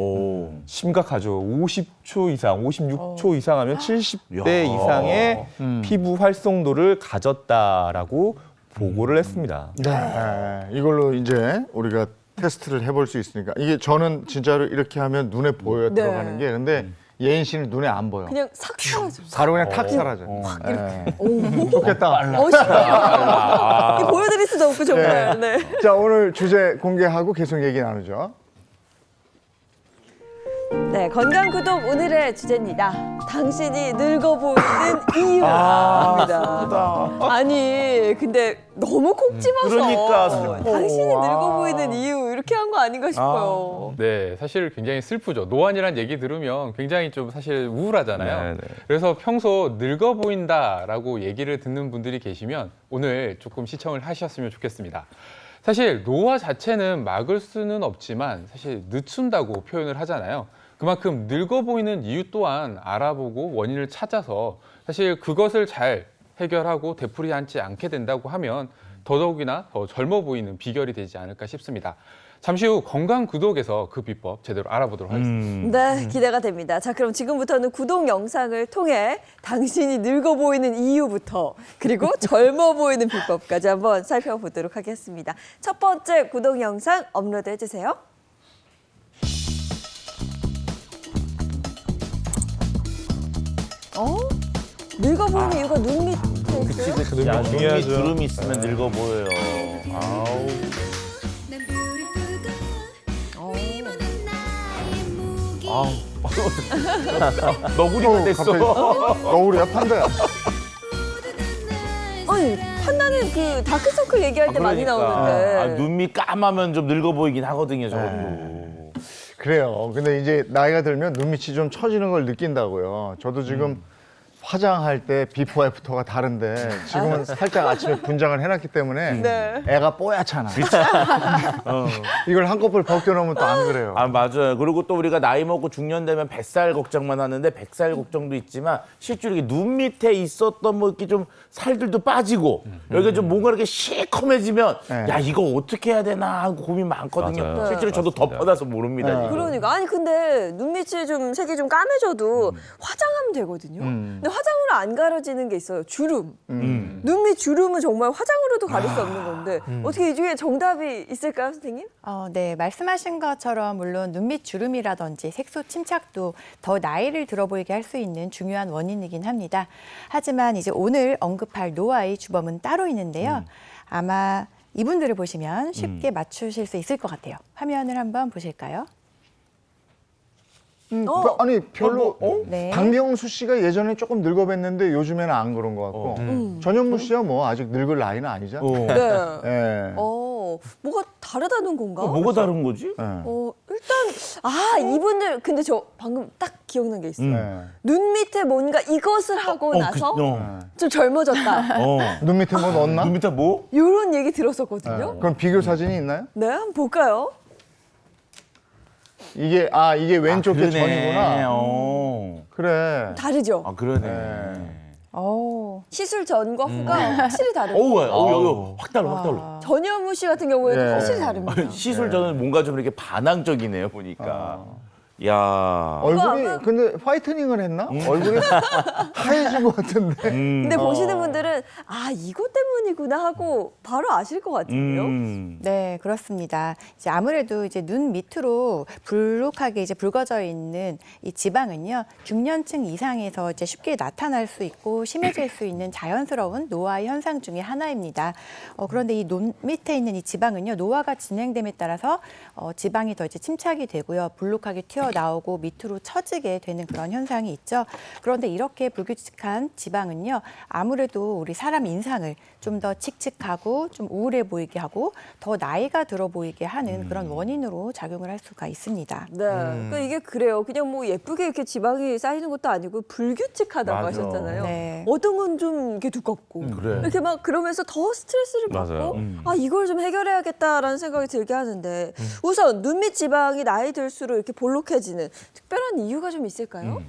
심각하죠. 50초 이상, 56초 이상 하면 70대 이상의 피부 활성도를 가졌다라고 보고를 했습니다. 네. 이걸로 이제 우리가 테스트를 해볼 수 있으니까 이게 저는 진짜로 이렇게 하면 눈에 보여요. 네. 들어가는 게. 근데 예인 씨는 눈에 안 보여. 그냥 싹 사라져. 바로 그냥 탁 사라져. 좋겠다. 신기하다. 이게 보여드릴 수도 없고 정말. 네. 자, 오늘 주제 공개하고 계속 얘기 나누죠. 네, 건강 구독 오늘의 주제입니다. 당신이 늙어 보이는 이유입니다. 아니, 근데 너무 콕 집어서 그러니까 슬퍼. 당신이 늙어 보이는 이유 이렇게 한 거 아닌가 싶어요. 네, 사실 굉장히 슬프죠. 노안이라는 얘기 들으면 굉장히 좀 사실 우울하잖아요. 네, 네. 그래서 평소 늙어 보인다라고 얘기를 듣는 분들이 계시면 오늘 조금 시청을 하셨으면 좋겠습니다. 사실 노화 자체는 막을 수는 없지만 사실 늦춘다고 표현을 하잖아요. 그만큼 늙어 보이는 이유 또한 알아보고 원인을 찾아서 사실 그것을 잘 해결하고 되풀이 하지 않게 된다고 하면 더더욱이나 더 젊어 보이는 비결이 되지 않을까 싶습니다. 잠시 후 건강 구독에서 그 비법 제대로 알아보도록 하겠습니다. 네, 기대가 됩니다. 자, 그럼 지금부터는 구독 영상을 통해 당신이 늙어 보이는 이유부터 그리고 젊어 보이는 비법까지 한번 살펴보도록 하겠습니다. 첫 번째 구독 영상 업로드해 주세요. 늙어 보이는 이유가 눈 밑에 있어요? 야, 중요하죠. 눈이 주름이 있으면 늙어 보여요. 아우. 너구리가 됐어. 너구리야, 판다야. 아니, 판다는 그 다크서클 얘기할 때 많이 나오는데. 아, 눈이 까마면 좀 늙어 보이긴 하거든요, 저것도. 그래요. 근데 이제 나이가 들면 눈밑이 좀 처지는 걸 느낀다고요. 저도 지금 화장할 때 비포 애프터가 다른데 지금은 살짝 아침에 분장을 해놨기 때문에 네. 애가 뽀얗잖아. 이걸 한꺼풀 벗겨놓으면 또 안 그래요. 아, 맞아요. 그리고 또 우리가 나이 먹고 중년 되면 뱃살 걱정만 하는데 뱃살 걱정도 있지만 실제로 이게 눈 밑에 있었던 뭐 이렇게 좀 살들도 빠지고 여기가 좀 뭔가 이렇게 시커매지면 네. 야, 이거 어떻게 해야 되나 하고 고민 많거든요. 맞아요. 실제로 저도 덮어놔서 모릅니다. 지금. 그러니까 아니 근데 눈밑이 좀 색이 좀 까매져도 화장하면 되거든요. 근데 화장으로 안 가려지는 게 있어요. 주름. 눈밑 주름은 정말 화장으로도 가릴 수 없는 건데 어떻게 이 중에 정답이 있을까요, 선생님? 네, 말씀하신 것처럼 물론 눈밑 주름이라든지 색소 침착도 더 나이를 들어 보이게 할 수 있는 중요한 원인이긴 합니다. 하지만 이제 오늘 언급할 노화의 주범은 따로 있는데요. 아마 이분들을 보시면 쉽게 맞추실 수 있을 것 같아요. 화면을 한번 보실까요? 아니 별로 네. 박명수 씨가 예전에 조금 늙어뵀는데 요즘에는 안 그런 것 같고 전현무 씨야 뭐 아직 늙을 나이는 아니잖아. 네. 예. 뭐가 다르다는 건가? 뭐가 다른 거지? 일단 이분들 근데 저 방금 딱 기억난 게 있어요. 예. 눈 밑에 뭔가 이것을 하고 나서 좀 젊어졌다. 눈 밑에 뭐 넣었나? 눈 밑에 뭐? 이런 얘기 들었었거든요. 그럼 비교 사진이 있나요? 네, 한번 볼까요? 이게 왼쪽 게 전이구나. 그래. 다르죠. 아 그러네. 시술 전과 후가 확실히 다르고 어우, 확 달라. 전현무 씨 같은 경우에는 예. 확실히 다릅니다. 시술 저는 뭔가 좀 이렇게 반항적이네요 보니까. 야. 얼굴이 아까- 근데 화이트닝을 했나? 얼굴이 하얘진 것 같은데. 근데 보시는 분들은 이것 때문이구나 하고 바로 아실 것 같은데요. 네, 그렇습니다. 이제 아무래도 이제 눈 밑으로 불룩하게 이제 붉어져 있는 이 지방은요, 중년층 이상에서 이제 쉽게 나타날 수 있고 심해질 수 있는 자연스러운 노화 현상 중에 하나입니다. 그런데 이 눈 밑에 있는 이 지방은요, 노화가 진행됨에 따라서 지방이 더 이제 침착이 되고요, 불룩하게 튀어나오고 밑으로 처지게 되는 그런 현상이 있죠. 그런데 이렇게 불규칙한 지방은요, 아무래도 우리 사람 인상을 좀 더 칙칙하고 좀 우울해 보이게 하고 더 나이가 들어 보이게 하는 그런 원인으로 작용을 할 수가 있습니다. 네, 그러니까 이게 그래요. 그냥 뭐 예쁘게 이렇게 지방이 쌓이는 것도 아니고 불규칙하다고 맞아. 하셨잖아요. 네. 어떤 건 좀 이렇게 두껍고 그래. 이렇게 막 그러면서 더 스트레스를 받고 이걸 좀 해결해야겠다라는 생각이 들게 하는데 우선 눈 밑 지방이 나이 들수록 이렇게 볼록해지는 특별한 이유가 좀 있을까요?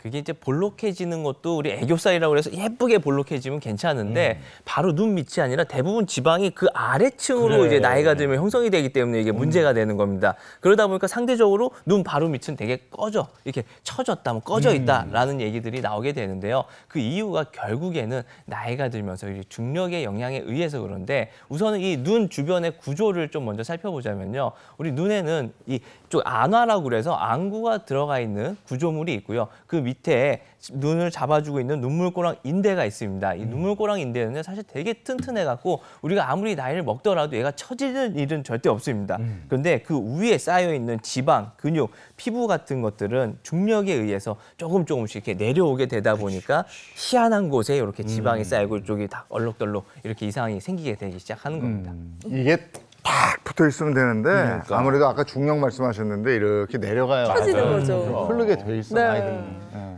그게 이제 볼록해지는 것도 우리 애교살이라고 해서 예쁘게 볼록해지면 괜찮은데 바로 눈 밑이 아니라 대부분 지방이 그 아래층으로 이제 나이가 들면 형성이 되기 때문에 이게 문제가 되는 겁니다. 그러다 보니까 상대적으로 눈 바로 밑은 되게 꺼져 이렇게 처졌다, 뭐 꺼져 있다라는 얘기들이 나오게 되는데요. 그 이유가 결국에는 나이가 들면서 이 중력의 영향에 의해서 그런데 우선은 이 눈 주변의 구조를 좀 먼저 살펴보자면요. 우리 눈에는 이쪽 안화라고 그래서 안구가 들어가 있는 구조물이 있고요. 그 밑에 눈을 잡아주고 있는 눈물꼬랑 인대가 있습니다. 이 눈물꼬랑 인대는 사실 되게 튼튼해갖고 우리가 아무리 나이를 먹더라도 얘가 처지는 일은 절대 없습니다. 그런데 그 위에 쌓여있는 지방, 근육, 피부 같은 것들은 중력에 의해서 조금씩 이렇게 내려오게 되다 보니까 희한한 곳에 이렇게 지방이 쌓이고 이쪽이 다 얼룩덜룩 이렇게 이상이 생기게 되기 시작하는 겁니다. 이게 딱 붙어 있으면 되는데 그러니까. 아무래도 아까 중력 말씀하셨는데 이렇게 내려가요. 처지는 거죠. 흐르게 돼 있어. 네. 아이들.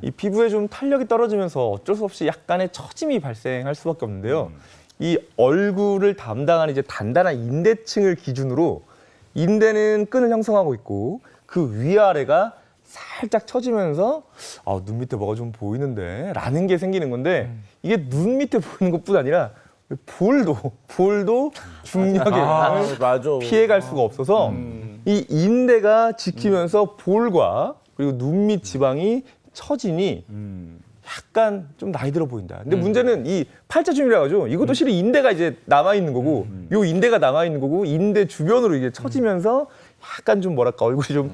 이 피부에 좀 탄력이 떨어지면서 어쩔 수 없이 약간의 처짐이 발생할 수밖에 없는데요. 이 얼굴을 담당하는 이제 단단한 인대층을 기준으로 인대는 끈을 형성하고 있고 그 위아래가 살짝 처지면서 눈 밑에 뭐가 좀 보이는데 라는 게 생기는 건데 이게 눈 밑에 보이는 것뿐 아니라 볼도 중력에 맞아. 피해갈 수가 없어서 이 인대가 지키면서 볼과 그리고 눈 밑 지방이 처지니 약간 좀 나이 들어 보인다. 근데 문제는 이 팔자주름이라고 하죠. 이것도 실은 인대가 이제 남아 있는 거고, 요 인대가 남아 있는 거고, 인대 주변으로 이게 처지면서 약간 좀 뭐랄까 얼굴이 좀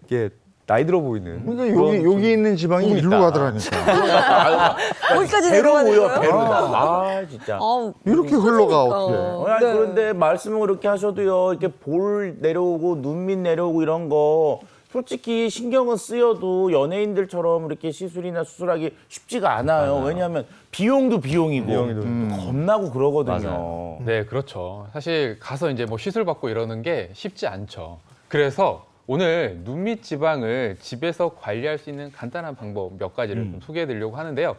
이게 나이 들어 보이는. 그러니까 여기 있는 지방이 부분이 이리로 있다. 가더라니까. 거기까지 배로 내려가는 보여, 거예요? 배로다. 진짜. 이렇게 흘러가 어떻게? 아니, 네. 그런데 말씀을 그렇게 하셔도요, 이렇게 볼 내려오고 눈 밑 내려오고 이런 거 솔직히 신경은 쓰여도 연예인들처럼 이렇게 시술이나 수술하기 쉽지가 않아요. 왜냐하면 비용도 비용이고 겁나고 그러거든요. 네, 그렇죠. 사실 가서 이제 뭐 시술 받고 이러는 게 쉽지 않죠. 그래서 오늘 눈 밑 지방을 집에서 관리할 수 있는 간단한 방법 몇 가지를 좀 소개해 드리려고 하는데요.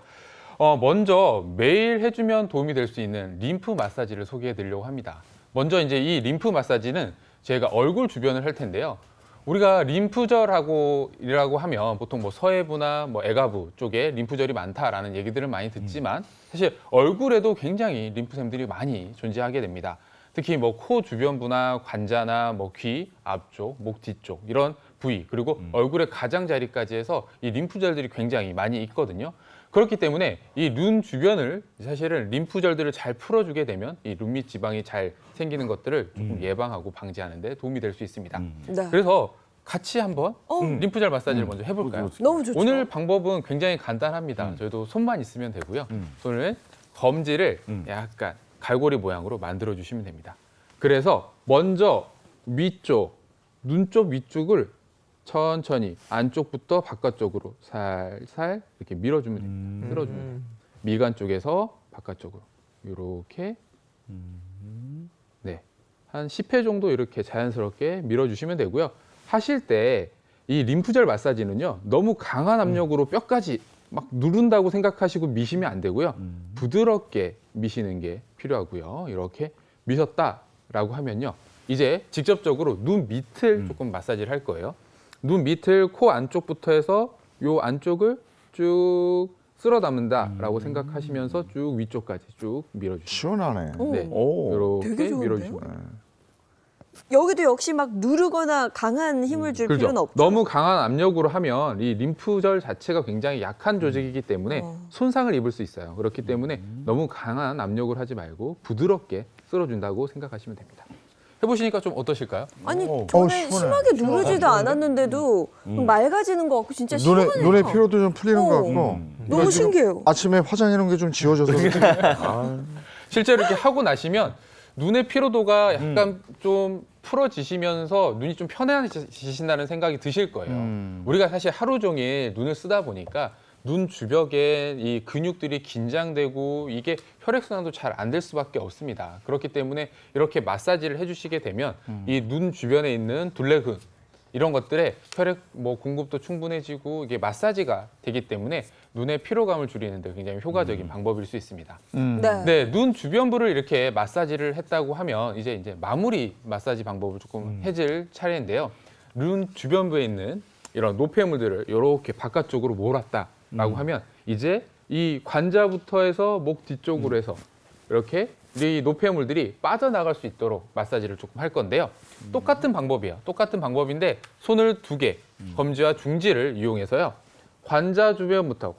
먼저 매일 해주면 도움이 될 수 있는 림프 마사지를 소개해 드리려고 합니다. 먼저 이제 이 림프 마사지는 제가 얼굴 주변을 할 텐데요. 우리가 림프절이라고 하면 보통 뭐 서해부나 뭐 애가부 쪽에 림프절이 많다라는 얘기들을 많이 듣지만 사실 얼굴에도 굉장히 림프샘들이 많이 존재하게 됩니다. 특히 뭐 코 주변부나 관자나 뭐 귀 앞쪽, 목 뒤쪽 이런 부위 그리고 얼굴의 가장자리까지 해서 이 림프절들이 굉장히 많이 있거든요. 그렇기 때문에 이 눈 주변을 사실은 림프절들을 잘 풀어주게 되면 이 눈 밑 지방이 잘 생기는 것들을 조금 예방하고 방지하는 데 도움이 될 수 있습니다. 네. 그래서 같이 한번 림프절 마사지를 먼저 해볼까요? 너무 좋죠. 오늘 방법은 굉장히 간단합니다. 저희도 손만 있으면 되고요. 손을 검지를 약간 갈고리 모양으로 만들어 주시면 됩니다. 그래서 먼저 위쪽, 눈 쪽 위쪽을 천천히 안쪽부터 바깥쪽으로 살살 이렇게 밀어주면 됩니다. 쓸어주면 돼요. 미간 쪽에서 바깥쪽으로 이렇게 네, 한 10회 정도 이렇게 자연스럽게 밀어주시면 되고요. 하실 때 이 림프절 마사지는요, 너무 강한 압력으로 뼈까지 막 누른다고 생각하시고 미시면 안 되고요. 부드럽게 미시는 게 필요하고요. 이렇게 미셨다라고 하면요, 이제 직접적으로 눈 밑을 조금 마사지를 할 거예요. 눈 밑을 코 안쪽부터 해서 요 안쪽을 쭉 쓸어 담는다라고 생각하시면서 쭉 위쪽까지 쭉 밀어주시면 시원하네. 네, 오. 이렇게 되게 좋은데요? 밀어주시면 돼요. 여기도 역시 막 누르거나 강한 힘을 줄 필요는 그렇죠. 없죠. 너무 강한 압력으로 하면 이 림프절 자체가 굉장히 약한 조직이기 때문에 손상을 입을 수 있어요. 그렇기 때문에 너무 강한 압력을 하지 말고 부드럽게 쓸어준다고 생각하시면 됩니다. 해보시니까 좀 어떠실까요? 아니 어우, 저는 시원해. 심하게 누르지도 않았는데도 맑아지는 것 같고 진짜 눈에 시원해요. 눈의 피로도 좀 풀리는 것 같고. 너무 내가 지금 신기해요. 아침에 화장해 놓은 게 좀 지워져서 실제로 이렇게 하고 나시면 눈의 피로도가 약간 좀 풀어지시면서 눈이 좀 편해지신다는 생각이 드실 거예요. 우리가 사실 하루 종일 눈을 쓰다 보니까 눈 주변에 이 근육들이 긴장되고 이게 혈액순환도 잘 안 될 수밖에 없습니다. 그렇기 때문에 이렇게 마사지를 해주시게 되면 이 눈 주변에 있는 둘레근 이런 것들에 혈액 공급도 충분해지고 이게 마사지가 되기 때문에 눈의 피로감을 줄이는 데 굉장히 효과적인 방법일 수 있습니다. 네. 네, 눈 주변부를 이렇게 마사지를 했다고 하면 이제 마무리 마사지 방법을 조금 해줄 차례인데요. 눈 주변부에 있는 이런 노폐물들을 이렇게 바깥쪽으로 몰았다라고 하면 이제 이 관자부터 해서 목 뒤쪽으로 해서 이렇게 이 노폐물들이 빠져나갈 수 있도록 마사지를 조금 할 건데요. 똑같은 방법이에요. 똑같은 방법인데 손을 2개, 검지와 중지를 이용해서요. 관자부터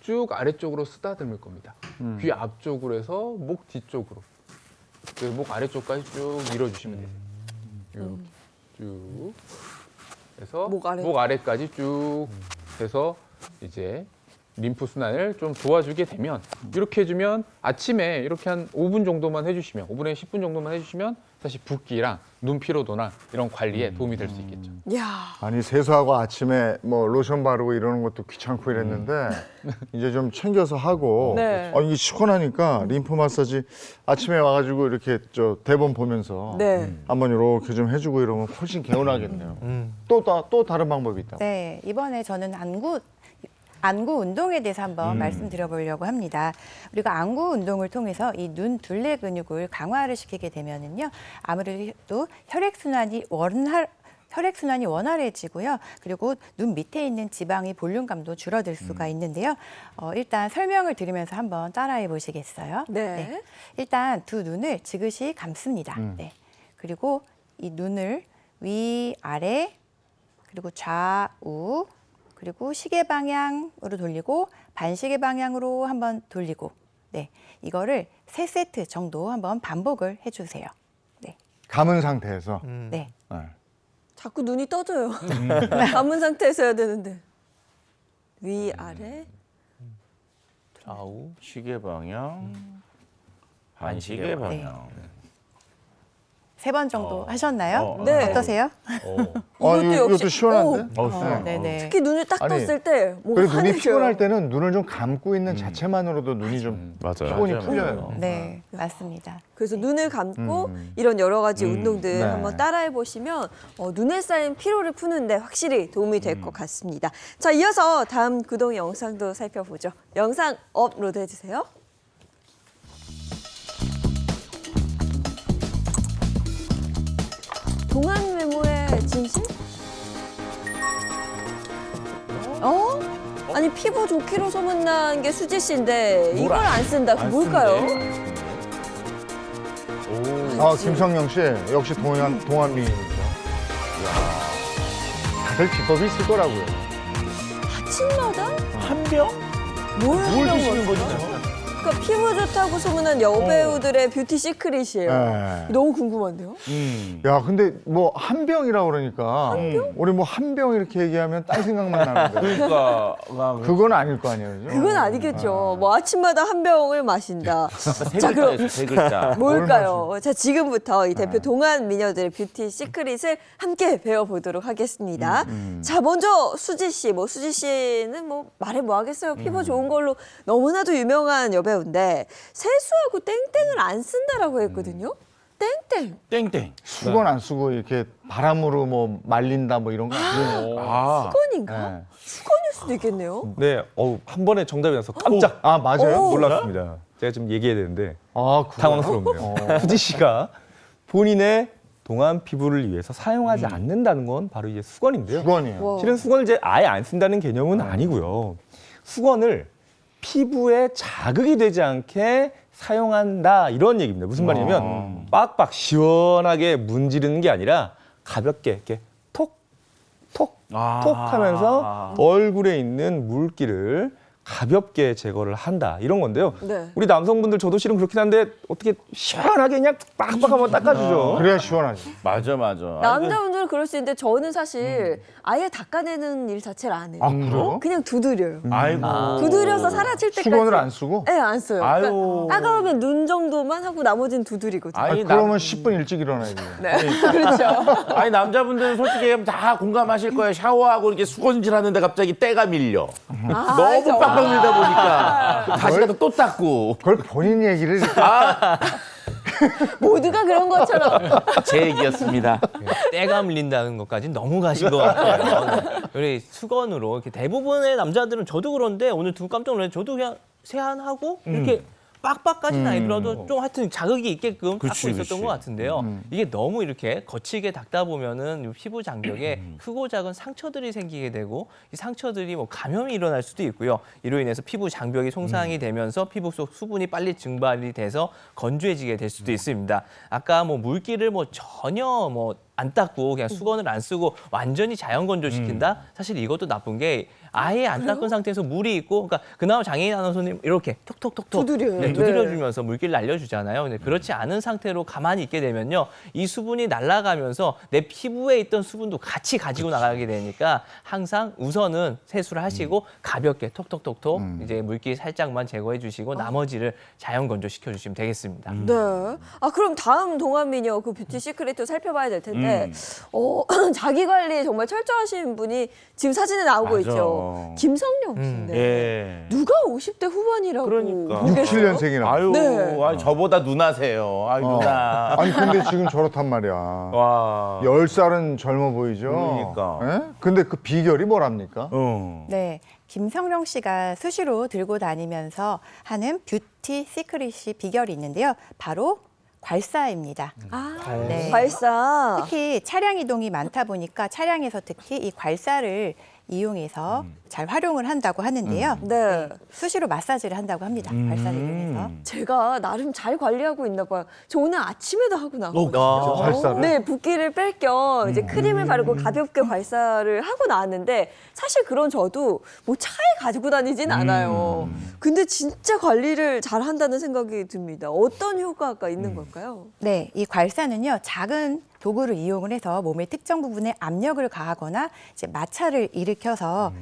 쭉 아래쪽으로 쓰다듬을 겁니다. 귀 앞쪽으로 해서 목 뒤쪽으로, 그래서 목 아래쪽까지 쭉 밀어주시면 돼요. 이렇게 쭉 해서 목 아래. 목 아래까지 쭉 해서 이제 림프 순환을 좀 도와주게 되면 이렇게 해주면 아침에 이렇게 한 5분 정도만 해주시면 5분에 10분 정도만 해주시면 사실 붓기랑 눈 피로도나 이런 관리에 도움이 될 수 있겠죠. 야, 아니 세수하고 아침에 뭐 로션 바르고 이러는 것도 귀찮고 이랬는데 이제 좀 챙겨서 하고 네. 이게 시원하니까 림프 마사지 아침에 와가지고 이렇게 저 대본 보면서 네. 한번 이렇게 좀 해주고 이러면 훨씬 개운하겠네요. 또 다른 방법이 있다. 네, 이번에 저는 안구 운동에 대해서 한번 말씀드려보려고 합니다. 우리가 안구 운동을 통해서 이 눈 둘레 근육을 강화를 시키게 되면은요, 아무래도 혈액순환이 원활해지고요. 그리고 눈 밑에 있는 지방의 볼륨감도 줄어들 수가 있는데요. 일단 설명을 드리면서 한번 따라해 보시겠어요? 네. 일단 두 눈을 지그시 감습니다. 네. 그리고 이 눈을 위, 아래, 그리고 좌우, 그리고 시계 방향으로 돌리고 반시계 방향으로 한번 돌리고, 네, 이거를 3세트 정도 한번 반복을 해주세요. 네, 감은 상태에서. 네. 네. 자꾸 눈이 떠져요. 감은 상태에서 해야 되는데. 위, 아래. 좌우, 시계 방향, 반시계 방향. 3번 정도 하셨나요? 네. 어떠세요? 이것도 시원한데? 네네. 특히 눈을 딱 아니, 떴을 때 뭔가 그리고 눈이 환해져요. 피곤할 때는 눈을 좀 감고 있는 자체만으로도 눈이 좀 피곤이 풀려요. 네, 맞습니다. 그래서 눈을 감고 이런 여러 가지 운동들 네. 한번 따라해 보시면 눈에 쌓인 피로를 푸는데 확실히 도움이 될 것 같습니다. 자, 이어서 다음 구동 영상도 살펴보죠. 영상 업로드 해주세요. 동안 외모의 진실? 아니 피부 좋기로 소문난 게 수지 씨인데 이걸 안 쓴다. 그 뭘까요? 김성령 씨 역시 동안미인이죠. 다들 기법이 있을 거라고요. 아침마다 한 병? 뭘 뭘 드시는 거죠? 그러니까 그러니까 피부 좋다고 소문난 여배우들의 뷰티 시크릿이에요. 네. 너무 궁금한데요? 야, 근데 뭐 한병이라고 그러니까 우리 뭐 한병 이렇게 얘기하면 딴 생각만 나는데 그러니까 그건 아닐 거 아니에요. 그죠? 그건 아니겠죠. 뭐 아침마다 한 병을 마신다. 자, 그럼 세 글자. 뭘까요? 자, 지금부터 이 대표 동안 미녀들의 뷰티 시크릿을 함께 배워보도록 하겠습니다. 자, 먼저 수지 씨. 뭐 수지 씨는 뭐 말해 뭐 하겠어요. 피부 좋은 걸로 너무나도 유명한 여배우인데 세수하고 땡땡을 안 쓴다라고 했거든요. 땡땡. 땡땡. 수건 안 쓰고 이렇게 바람으로 뭐 말린다 뭐 이런 거 아니에요? 수건인가? 네. 수건일 수도 있겠네요. 네, 한 번에 정답이 나서 깜짝 아, 맞아요? 오. 놀랐습니다. 제가 좀 얘기해야 되는데 아, 그래요? 당황스럽네요. 수지 씨가 본인의 동안 피부를 위해서 사용하지 않는다는 건 바로 이제 수건인데요. 수건이에요. 와. 실은 수건을 이제 아예 안 쓴다는 개념은 아니고요. 수건을 피부에 자극이 되지 않게 사용한다 이런 얘기입니다. 무슨 말이냐면 빡빡 시원하게 문지르는 게 아니라 가볍게 이렇게 톡, 톡, 톡 하면서 얼굴에 있는 물기를 가볍게 제거를 한다 이런 건데요. 네. 우리 남성분들 저도 실은 그렇긴 한데 어떻게 시원하게 그냥 빡빡 한번 닦아주죠. 그래야 시원하지. 맞아. 남자분들은 그럴 수 있는데 저는 사실 아예 닦아내는 일 자체를 안 해요. 아, 그래요? 그냥 두드려요. 아이고. 두드려서 사라질 때까지. 수건을 안 쓰고? 네, 안 써요. 아유. 그러니까 따가우면 눈 정도만 하고 나머지는 두드리거든요. 아, 아니, 그러면 10분 일찍 일어나야 돼요. 네, 그렇죠. 아니 남자분들은 솔직히 다 공감하실 거예요. 샤워하고 이렇게 수건질 하는데 갑자기 때가 밀려. 너무 빡빡 밀다 보니까 다시 가서 또 닦고. 그걸 본인 얘기를 이렇게 모두가 그런 것처럼. 제 얘기였습니다. 때가 밀린다는 것까지 너무 가신 것 같아요. 네. 우리 수건으로 이렇게 대부분의 남자들은 저도 그런데 오늘 듣고 깜짝 놀랐어요. 저도 그냥 세안하고 이렇게 빡빡까지는 아니더라도 좀 하여튼 자극이 있게끔 닦고 있었던 것 같은데요. 이게 너무 이렇게 거칠게 닦다 보면은 이 피부 장벽에 크고 작은 상처들이 생기게 되고 이 상처들이 뭐 감염이 일어날 수도 있고요. 이로 인해서 피부 장벽이 손상이 되면서 피부 속 수분이 빨리 증발이 돼서 건조해지게 될 수도 있습니다. 아까 뭐 물기를 뭐 전혀 뭐 안 닦고 그냥 수건을 안 쓰고 완전히 자연 건조시킨다? 사실 이것도 나쁜 게 아예 안 닦은 상태에서 물이 있고 그러니까 그나마 장애인 아나운서님 이렇게 톡톡톡톡 두드려요. 네, 두드려주면서 물기를 날려주잖아요. 근데 그렇지 않은 상태로 가만히 있게 되면요. 이 수분이 날아가면서 내 피부에 있던 수분도 같이 가지고 나가게 되니까 항상 우선은 세수를 하시고 가볍게 톡톡톡톡 이제 물기 살짝만 제거해 주시고 나머지를 자연 건조시켜 주시면 되겠습니다. 네. 아, 그럼 다음 동안미녀 그 뷰티 시크릿도 살펴봐야 될 텐데, 자기 관리에 정말 철저하신 분이 지금 사진에 나오고 맞아. 있죠. 김성령 씨인데. 예. 누가 50대 후반이라고. 그러니까. 보겠어요? 67년생이나. 아유, 네. 아니, 저보다 누나세요. 아유, 누나. 아니, 근데 지금 저렇단 말이야. 와. 10살은 젊어 보이죠? 그러니까. 예? 근데 그 비결이 뭐랍니까? 네, 김성령 씨가 수시로 들고 다니면서 하는 뷰티 시크릿이 비결이 있는데요. 바로 괄사입니다. 아, 네. 발사. 특히 차량 이동이 많다 보니까 차량에서 특히 이 괄사를 이용해서 잘 활용을 한다고 하는데요. 네. 수시로 마사지를 한다고 합니다. 괄사를 이용해서. 제가 나름 잘 관리하고 있나 봐요. 저 오늘 아침에도 하고 나왔거든요. 괄사를? 네, 붓기를 뺄 겸 이제 크림을 바르고 가볍게 괄사를 하고 나왔는데 사실 그런 저도 뭐 차에 가지고 다니진 않아요. 근데 진짜 관리를 잘 한다는 생각이 듭니다. 어떤 효과가 있는 걸까요? 네, 이 괄사는요, 작은 도구를 이용을 해서 몸의 특정 부분에 압력을 가하거나 이제 마찰을 일으켜서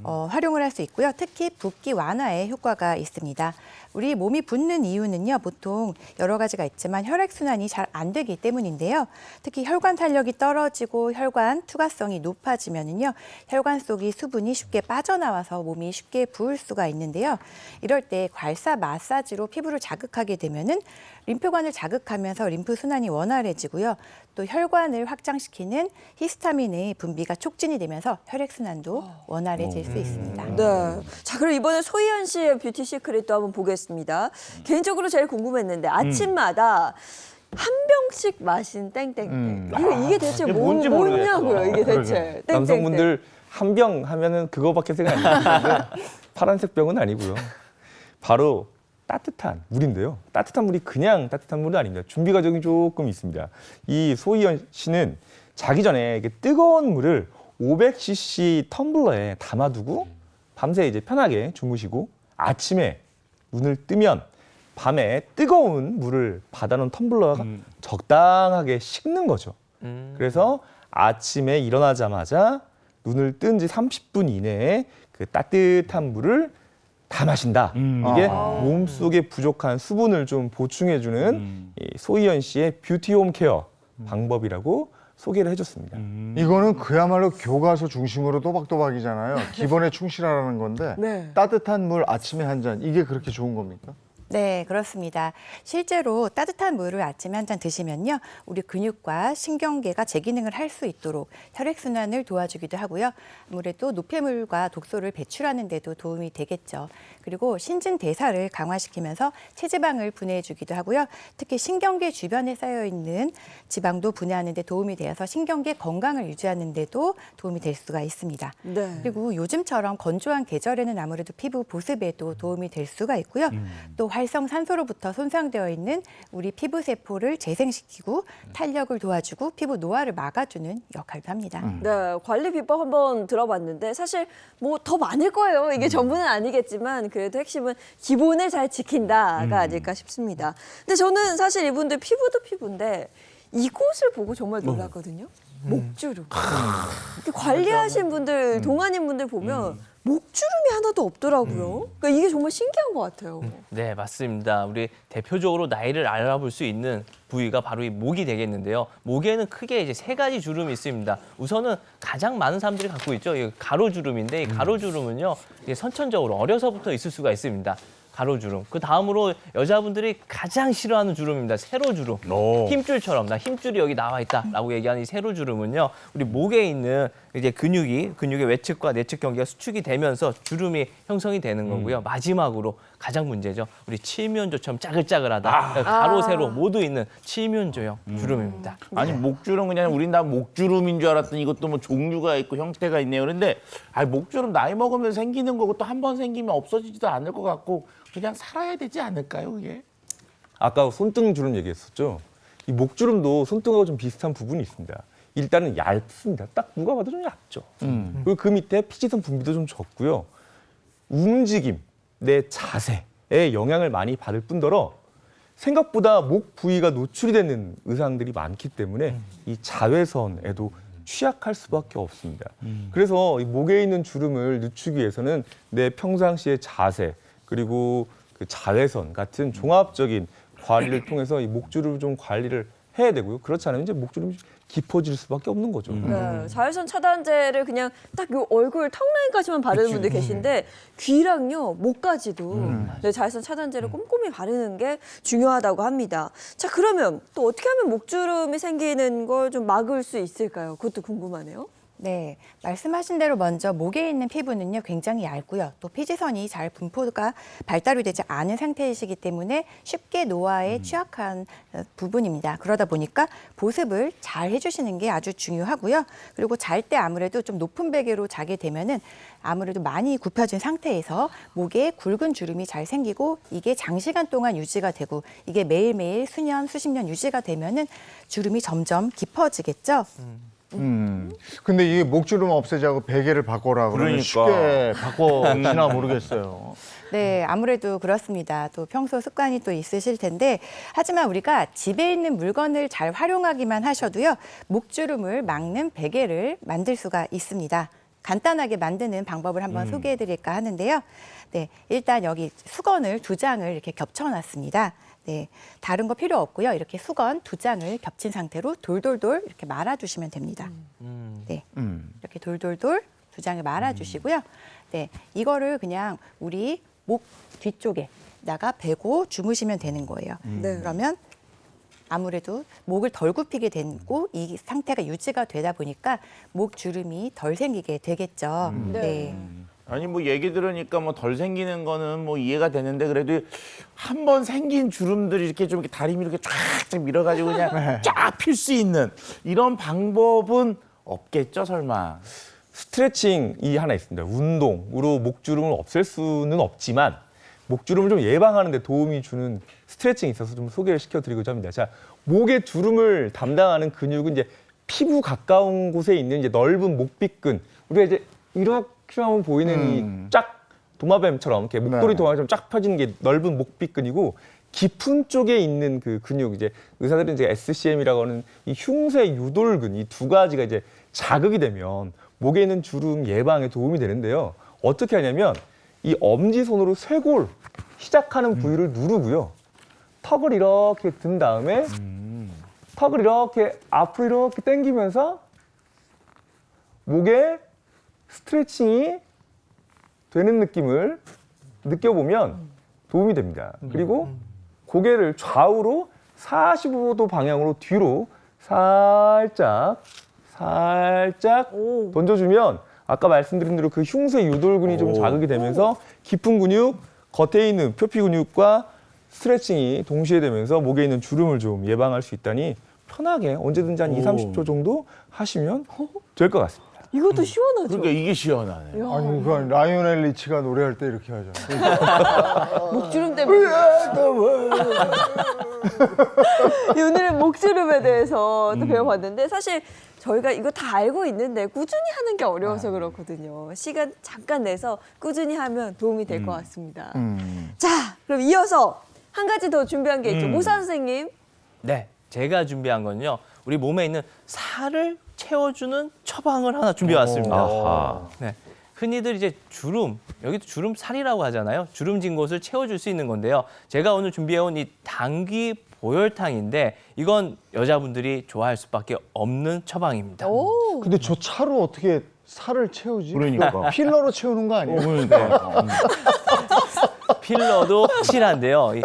활용을 할 수 있고요. 특히 붓기 완화에 효과가 있습니다. 우리 몸이 붓는 이유는요, 보통 여러 가지가 있지만 혈액순환이 잘 안 되기 때문인데요. 특히 혈관 탄력이 떨어지고 혈관 투과성이 높아지면은요, 혈관 속이 수분이 쉽게 빠져나와서 몸이 쉽게 부을 수가 있는데요. 이럴 때 괄사 마사지로 피부를 자극하게 되면은 림프관을 자극하면서 림프 순환이 원활해지고요. 또 혈관을 확장시키는 히스타민의 분비가 촉진이 되면서 혈액 순환도 원활해질 수 있습니다. 네. 자, 그럼 이번에 소희연 씨의 뷰티 시크릿도 한번 보겠습니다. 개인적으로 제일 궁금했는데 아침마다 한 병씩 마신 땡땡땡. 이게 대체 이게 뭔지 모르겠어. 뭐냐고요, 이게 대체. 땡땡땡. 남성분들 한 병 하면은 그거밖에 생각 안 나는데 파란색 병은 아니고요. 바로 따뜻한 물인데요. 따뜻한 물이 그냥 따뜻한 물은 아닙니다. 준비 과정이 조금 있습니다. 이 소희연 씨는 자기 전에 이렇게 뜨거운 물을 500cc 텀블러에 담아두고 밤새 이제 편하게 주무시고 아침에 눈을 뜨면 밤에 뜨거운 물을 받아놓은 텀블러가 적당하게 식는 거죠. 그래서 아침에 일어나자마자 눈을 뜬 지 30분 이내에 그 따뜻한 물을 다 마신다. 이게 몸속에 부족한 수분을 좀 보충해주는 이 소희연 씨의 뷰티홈 케어 방법이라고 소개를 해줬습니다. 이거는 그야말로 교과서 중심으로 또박또박이잖아요. 기본에 충실하라는 건데 네. 따뜻한 물 아침에 한 잔 이게 그렇게 좋은 겁니까? 네, 그렇습니다. 실제로 따뜻한 물을 아침에 한 잔 드시면요, 우리 근육과 신경계가 재기능을 할 수 있도록 혈액순환을 도와주기도 하고요. 아무래도 노폐물과 독소를 배출하는 데도 도움이 되겠죠. 그리고 신진대사를 강화시키면서 체지방을 분해해주기도 하고요. 특히 신경계 주변에 쌓여있는 지방도 분해하는 데 도움이 되어서 신경계 건강을 유지하는 데도 도움이 될 수가 있습니다. 네. 그리고 요즘처럼 건조한 계절에는 아무래도 피부 보습에도 도움이 될 수가 있고요. 또 활성산소로부터 손상되어 있는 우리 피부 세포를 재생시키고 탄력을 도와주고 피부 노화를 막아주는 역할도 합니다. 네, 관리 비법 한번 들어봤는데 사실 뭐 더 많을 거예요. 이게 전부는 아니겠지만 그래도 핵심은 기본을 잘 지킨다가 아닐까 싶습니다. 근데 저는 사실 이분들 피부도 피부인데 이곳을 보고 정말 놀랐거든요. 목주름. 이렇게 관리하신 분들, 동안인 분들 보면 목주름이 하나도 없더라고요. 그러니까 이게 정말 신기한 것 같아요. 네, 맞습니다. 우리 대표적으로 나이를 알아볼 수 있는 부위가 바로 이 목이 되겠는데요. 목에는 크게 이제 세 가지 주름이 있습니다. 우선은 가장 많은 사람들이 갖고 있죠. 이 가로주름인데 이 가로주름은요, 이게 선천적으로 어려서부터 있을 수가 있습니다. 가로주름. 그 다음으로 여자분들이 가장 싫어하는 주름입니다. 세로주름. 힘줄처럼 나 힘줄이 여기 나와 있다라고 얘기하는 이 세로주름은요, 우리 목에 있는 이제 근육의 외측과 내측 경계가 수축이 되면서 주름이 형성이 되는 거고요. 마지막으로 가장 문제죠. 우리 칠면조처럼 짜글짜글하다. 그러니까 가로 세로 모두 있는 칠면조형 주름입니다. 아니 목주름 그냥 우린 다 목주름인 줄 알았더니 이것도 뭐 종류가 있고 형태가 있네요. 그런데 목주름 나이 먹으면 생기는 거고 또 한 번 생기면 없어지지도 않을 것 같고 그냥 살아야 되지 않을까요, 그게? 아까 손등 주름 얘기했었죠. 이 목주름도 손등하고 좀 비슷한 부분이 있습니다. 일단은 얇습니다. 딱 누가 봐도 좀 얇죠. 그리고 그 밑에 피지선 분비도 좀 적고요. 움직임, 내 자세에 영향을 많이 받을 뿐더러 생각보다 목 부위가 노출이 되는 의상들이 많기 때문에 이 자외선에도 취약할 수밖에 없습니다. 그래서 이 목에 있는 주름을 늦추기 위해서는 내 평상시의 자세 그리고 그 자외선 같은 종합적인 관리를 통해서 이 목주름을 좀 관리를 해야 되고요. 그렇지 않으면 이제 목주름이 깊어질 수밖에 없는 거죠. 네, 자외선 차단제를 그냥 딱 요 얼굴 턱 라인까지만 바르는 분들 계신데 귀랑요 목까지도 네, 자외선 차단제를 꼼꼼히 바르는 게 중요하다고 합니다. 자, 그러면 또 어떻게 하면 목주름이 생기는 걸 좀 막을 수 있을까요? 그것도 궁금하네요. 네, 말씀하신 대로 먼저 목에 있는 피부는요 굉장히 얇고요. 또 피지선이 잘 분포가 발달이 되지 않은 상태이시기 때문에 쉽게 노화에 취약한 부분입니다. 그러다 보니까 보습을 잘 해주시는 게 아주 중요하고요. 그리고 잘 때 아무래도 좀 높은 베개로 자게 되면은 아무래도 많이 굽혀진 상태에서 목에 굵은 주름이 잘 생기고 이게 장시간 동안 유지가 되고 이게 매일매일 수년, 수십 년 유지가 되면은 주름이 점점 깊어지겠죠. 근데 이 목주름 없애자고 베개를 바꿔라 그러면 쉽게 바꿔지나 모르겠어요. 네, 아무래도 그렇습니다. 또 평소 습관이 또 있으실 텐데 하지만 우리가 집에 있는 물건을 잘 활용하기만 하셔도요. 목주름을 막는 베개를 만들 수가 있습니다. 간단하게 만드는 방법을 한번 소개해 드릴까 하는데요. 네, 일단 여기 수건을 2장을 이렇게 겹쳐놨습니다. 네, 다른 거 필요 없고요. 이렇게 수건 2장을 겹친 상태로 돌돌돌 이렇게 말아주시면 됩니다. 네, 이렇게 돌돌돌 2장을 말아주시고요. 네, 이거를 그냥 우리 목 뒤쪽에다가 베고 주무시면 되는 거예요. 네. 그러면 아무래도 목을 덜 굽히게 되고 이 상태가 유지가 되다 보니까 목 주름이 덜 생기게 되겠죠. 네. 아니 뭐 얘기 들으니까 뭐 덜 생기는 거는 뭐 이해가 되는데 그래도 한 번 생긴 주름들이 이렇게 좀 이렇게 다리미 이렇게 쫙쫙 밀어가지고 그냥 쫙 필 수 있는 이런 방법은 없겠죠, 설마? 스트레칭이 하나 있습니다. 운동으로 목주름을 없앨 수는 없지만 목주름을 좀 예방하는 데 도움이 주는 스트레칭이 있어서 좀 소개를 시켜드리고자 합니다. 자, 목의 주름을 담당하는 근육은 이제 피부 가까운 곳에 있는 이제 넓은 목빗근. 우리가 이제 이렇게 하면 보이는 이 쫙 도마뱀처럼 이렇게 목도리 도마뱀처럼 쫙 펴지는 게 넓은 목빗근이고 깊은 쪽에 있는 그 근육, 이제 의사들은 이제 SCM이라고 하는 이 흉쇄 유돌근, 이 두 가지가 이제 자극이 되면 목에 있는 주름 예방에 도움이 되는데요. 어떻게 하냐면 이 엄지손으로 쇄골 시작하는 부위를 누르고요. 턱을 이렇게 든 다음에 턱을 이렇게 앞으로 이렇게 당기면서 목에 스트레칭이 되는 느낌을 느껴보면 도움이 됩니다. 그리고 고개를 좌우로 45도 방향으로 뒤로 살짝 던져주면 아까 말씀드린 대로 그 흉쇄 유돌근이 좀 자극이 되면서 깊은 근육, 겉에 있는 표피 근육과 스트레칭이 동시에 되면서 목에 있는 주름을 좀 예방할 수 있다니 편하게 언제든지 한 2, 30초 정도 하시면 될 것 같습니다. 이것도 시원하죠? 그러니까 이게 시원하네. 아니 그건 라이오넬 리치가 노래할 때 이렇게 하죠. 목주름 때문에. 오늘은 목주름에 대해서 또 배워봤는데 사실 저희가 이거 다 알고 있는데 꾸준히 하는 게 어려워서 그렇거든요. 시간 잠깐 내서 꾸준히 하면 도움이 될 것 같습니다. 자, 그럼 이어서 한 가지 더 준비한 게 있죠. 모사 선생님. 네, 제가 준비한 건요. 우리 몸에 있는 살을 채워주는 처방을 하나 준비해왔습니다. 네, 흔히들 이제 주름, 여기도 주름살이라고 하잖아요. 주름진 곳을 채워줄 수 있는 건데요. 제가 오늘 준비해온 이 당귀 보혈탕인데 이건 여자분들이 좋아할 수밖에 없는 처방입니다. 근데 저 차로 어떻게 살을 채우지? 그러니까. 필러로 채우는 거 아니에요? 필러도 확실한데요. 이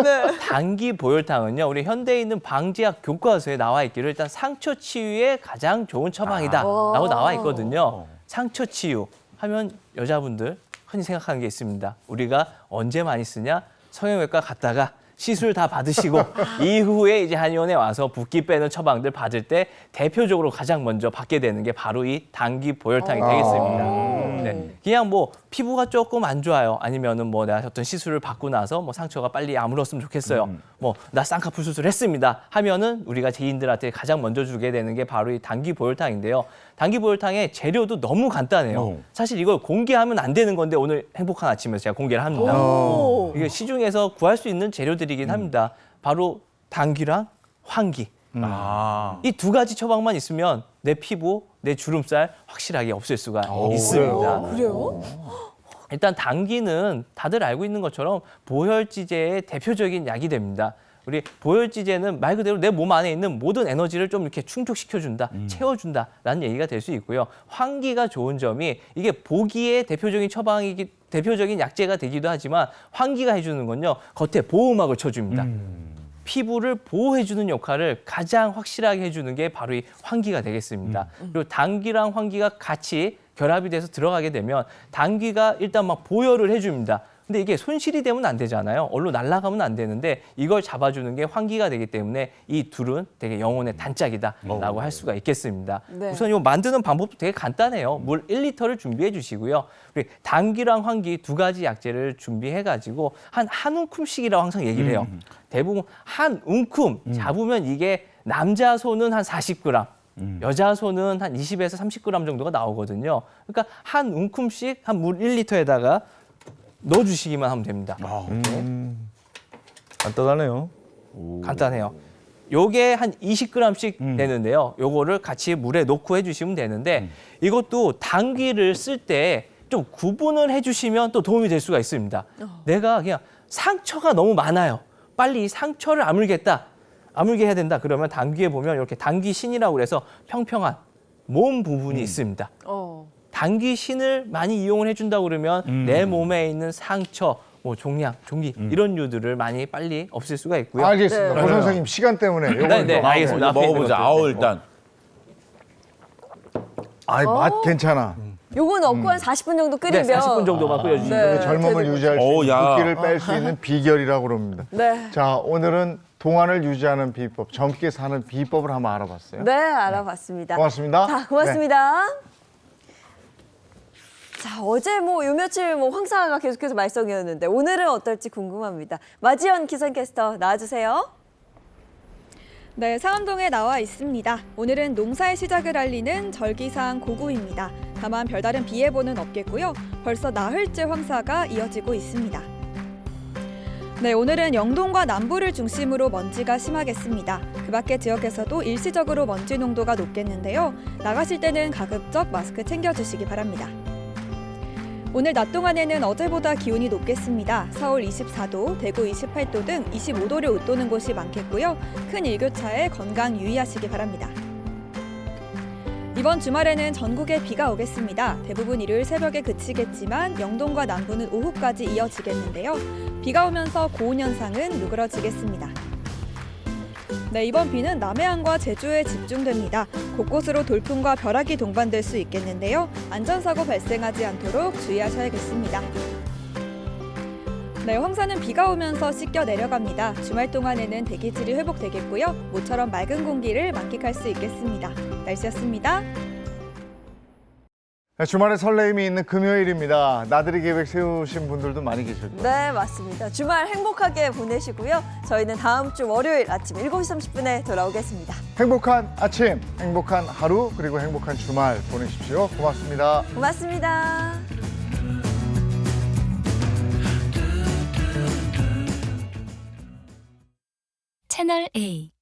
당귀 보혈탕은요, 우리 현대인은 방지학 교과서에 나와 있기를 일단 상처 치유에 가장 좋은 처방이다라고 나와 있거든요. 상처 치유 하면 여자분들 흔히 생각하는 게 있습니다. 우리가 언제 많이 쓰냐? 성형외과 갔다가 시술 다 받으시고 이후에 이제 한의원에 와서 붓기 빼는 처방들 받을 때 대표적으로 가장 먼저 받게 되는 게 바로 이 당귀 보혈탕이 되겠습니다. 네, 그냥 뭐 피부가 조금 안 좋아요. 아니면은 뭐 내가 어떤 시술을 받고 나서 뭐 상처가 빨리 아물었으면 좋겠어요. 뭐 나 쌍꺼풀 수술했습니다. 하면은 우리가 지인들한테 가장 먼저 주게 되는 게 바로 이 당귀 보혈탕인데요. 당귀 보혈탕의 재료도 너무 간단해요. 사실 이걸 공개하면 안 되는 건데 오늘 행복한 아침에서 제가 공개를 합니다. 이게 시중에서 구할 수 있는 재료들이긴 합니다. 바로 당귀랑 황기. 이 두 가지 처방만 있으면 내 피부, 내 주름살 확실하게 없앨 수가 있습니다. 그래요? 일단 당귀는 다들 알고 있는 것처럼 보혈지제의 대표적인 약이 됩니다. 우리 보혈지제는 말 그대로 내 몸 안에 있는 모든 에너지를 좀 이렇게 충족시켜준다, 채워준다라는 얘기가 될 수 있고요. 황기가 좋은 점이 이게 보기의 대표적인 대표적인 약재가 되기도 하지만 황기가 해주는 건요, 겉에 보호막을 쳐줍니다. 피부를 보호해주는 역할을 가장 확실하게 해주는 게 바로 이 황기가 되겠습니다. 그리고 당귀랑 황기가 같이 결합이 돼서 들어가게 되면 당귀가 일단 막 보혈을 해줍니다. 근데 이게 손실이 되면 안 되잖아요. 얼로 날아가면 안 되는데 이걸 잡아주는 게 황기가 되기 때문에 이 둘은 되게 영혼의 단짝이다라고 할 수가 있겠습니다. 네. 우선 이 만드는 방법도 되게 간단해요. 물 1리터를 준비해 주시고요. 우리 당귀랑 황기 두 가지 약재를 준비해가지고 한 움큼씩이라고 항상 얘기를 해요. 대부분 한 움큼 잡으면 이게 남자 손은 한 40g, 여자 손은 한 20에서 30g 정도가 나오거든요. 그러니까 한 움큼씩 한 물 1리터에다가 넣어주시기만 하면 됩니다. 간단하네요. 간단해요. 요게 한 20g씩 되는데요. 요거를 같이 물에 넣고 해주시면 되는데 이것도 당귀를 쓸 때 좀 구분을 해주시면 또 도움이 될 수가 있습니다. 내가 그냥 상처가 너무 많아요. 빨리 이 상처를 아물게 해야 된다. 그러면 당귀에 보면 이렇게 당귀신이라고 그래서 평평한 몸 부분이 있습니다. 당귀신을 많이 이용을 해준다고 그러면 내 몸에 있는 상처, 뭐 종양, 종기 이런 류들을 많이 빨리 없앨 수가 있고요. 알겠습니다. 고 선생님 시간 때문에 요걸 네, 좀 알겠습니다. 앞에 있는 먹어보자. 것들. 일단. 맛 괜찮아. 요거 넣고 한 40분 정도 네, 끓이면 40분 정도만 끓여주시면 네. 젊음을 유지할 수 있는, 야. 붓기를 뺄 수 있는 비결이라고 그럽니다. 네. 자, 오늘은 동안을 유지하는 비법, 젊게 사는 비법을 한번 알아봤어요. 네, 알아봤습니다. 고맙습니다. 자, 고맙습니다. 자, 어제 뭐 요 며칠 뭐 황사가 계속해서 말썽이었는데 오늘은 어떨지 궁금합니다. 마지연 기상캐스터 나와주세요. 네, 상암동에 나와 있습니다. 오늘은 농사의 시작을 알리는 절기상 고구입니다. 다만 별다른 비 예보는 없겠고요. 벌써 나흘째 황사가 이어지고 있습니다. 네, 오늘은 영동과 남부를 중심으로 먼지가 심하겠습니다. 그 밖의 지역에서도 일시적으로 먼지 농도가 높겠는데요. 나가실 때는 가급적 마스크 챙겨주시기 바랍니다. 오늘 낮 동안에는 어제보다 기온이 높겠습니다. 서울 24도, 대구 28도 등 25도를 웃도는 곳이 많겠고요. 큰 일교차에 건강 유의하시기 바랍니다. 이번 주말에는 전국에 비가 오겠습니다. 대부분 일요일 새벽에 그치겠지만 영동과 남부는 오후까지 이어지겠는데요. 비가 오면서 고온 현상은 누그러지겠습니다. 네, 이번 비는 남해안과 제주에 집중됩니다. 곳곳으로 돌풍과 벼락이 동반될 수 있겠는데요. 안전사고 발생하지 않도록 주의하셔야겠습니다. 네, 황사는 비가 오면서 씻겨 내려갑니다. 주말 동안에는 대기질이 회복되겠고요. 모처럼 맑은 공기를 만끽할 수 있겠습니다. 날씨였습니다. 주말에 설레임이 있는 금요일입니다. 나들이 계획 세우신 분들도 많이 계실 거예요. 네, 맞습니다. 주말 행복하게 보내시고요. 저희는 다음 주 월요일 아침 7시 30분에 돌아오겠습니다. 행복한 아침, 행복한 하루, 그리고 행복한 주말 보내십시오. 고맙습니다. 고맙습니다. 채널 A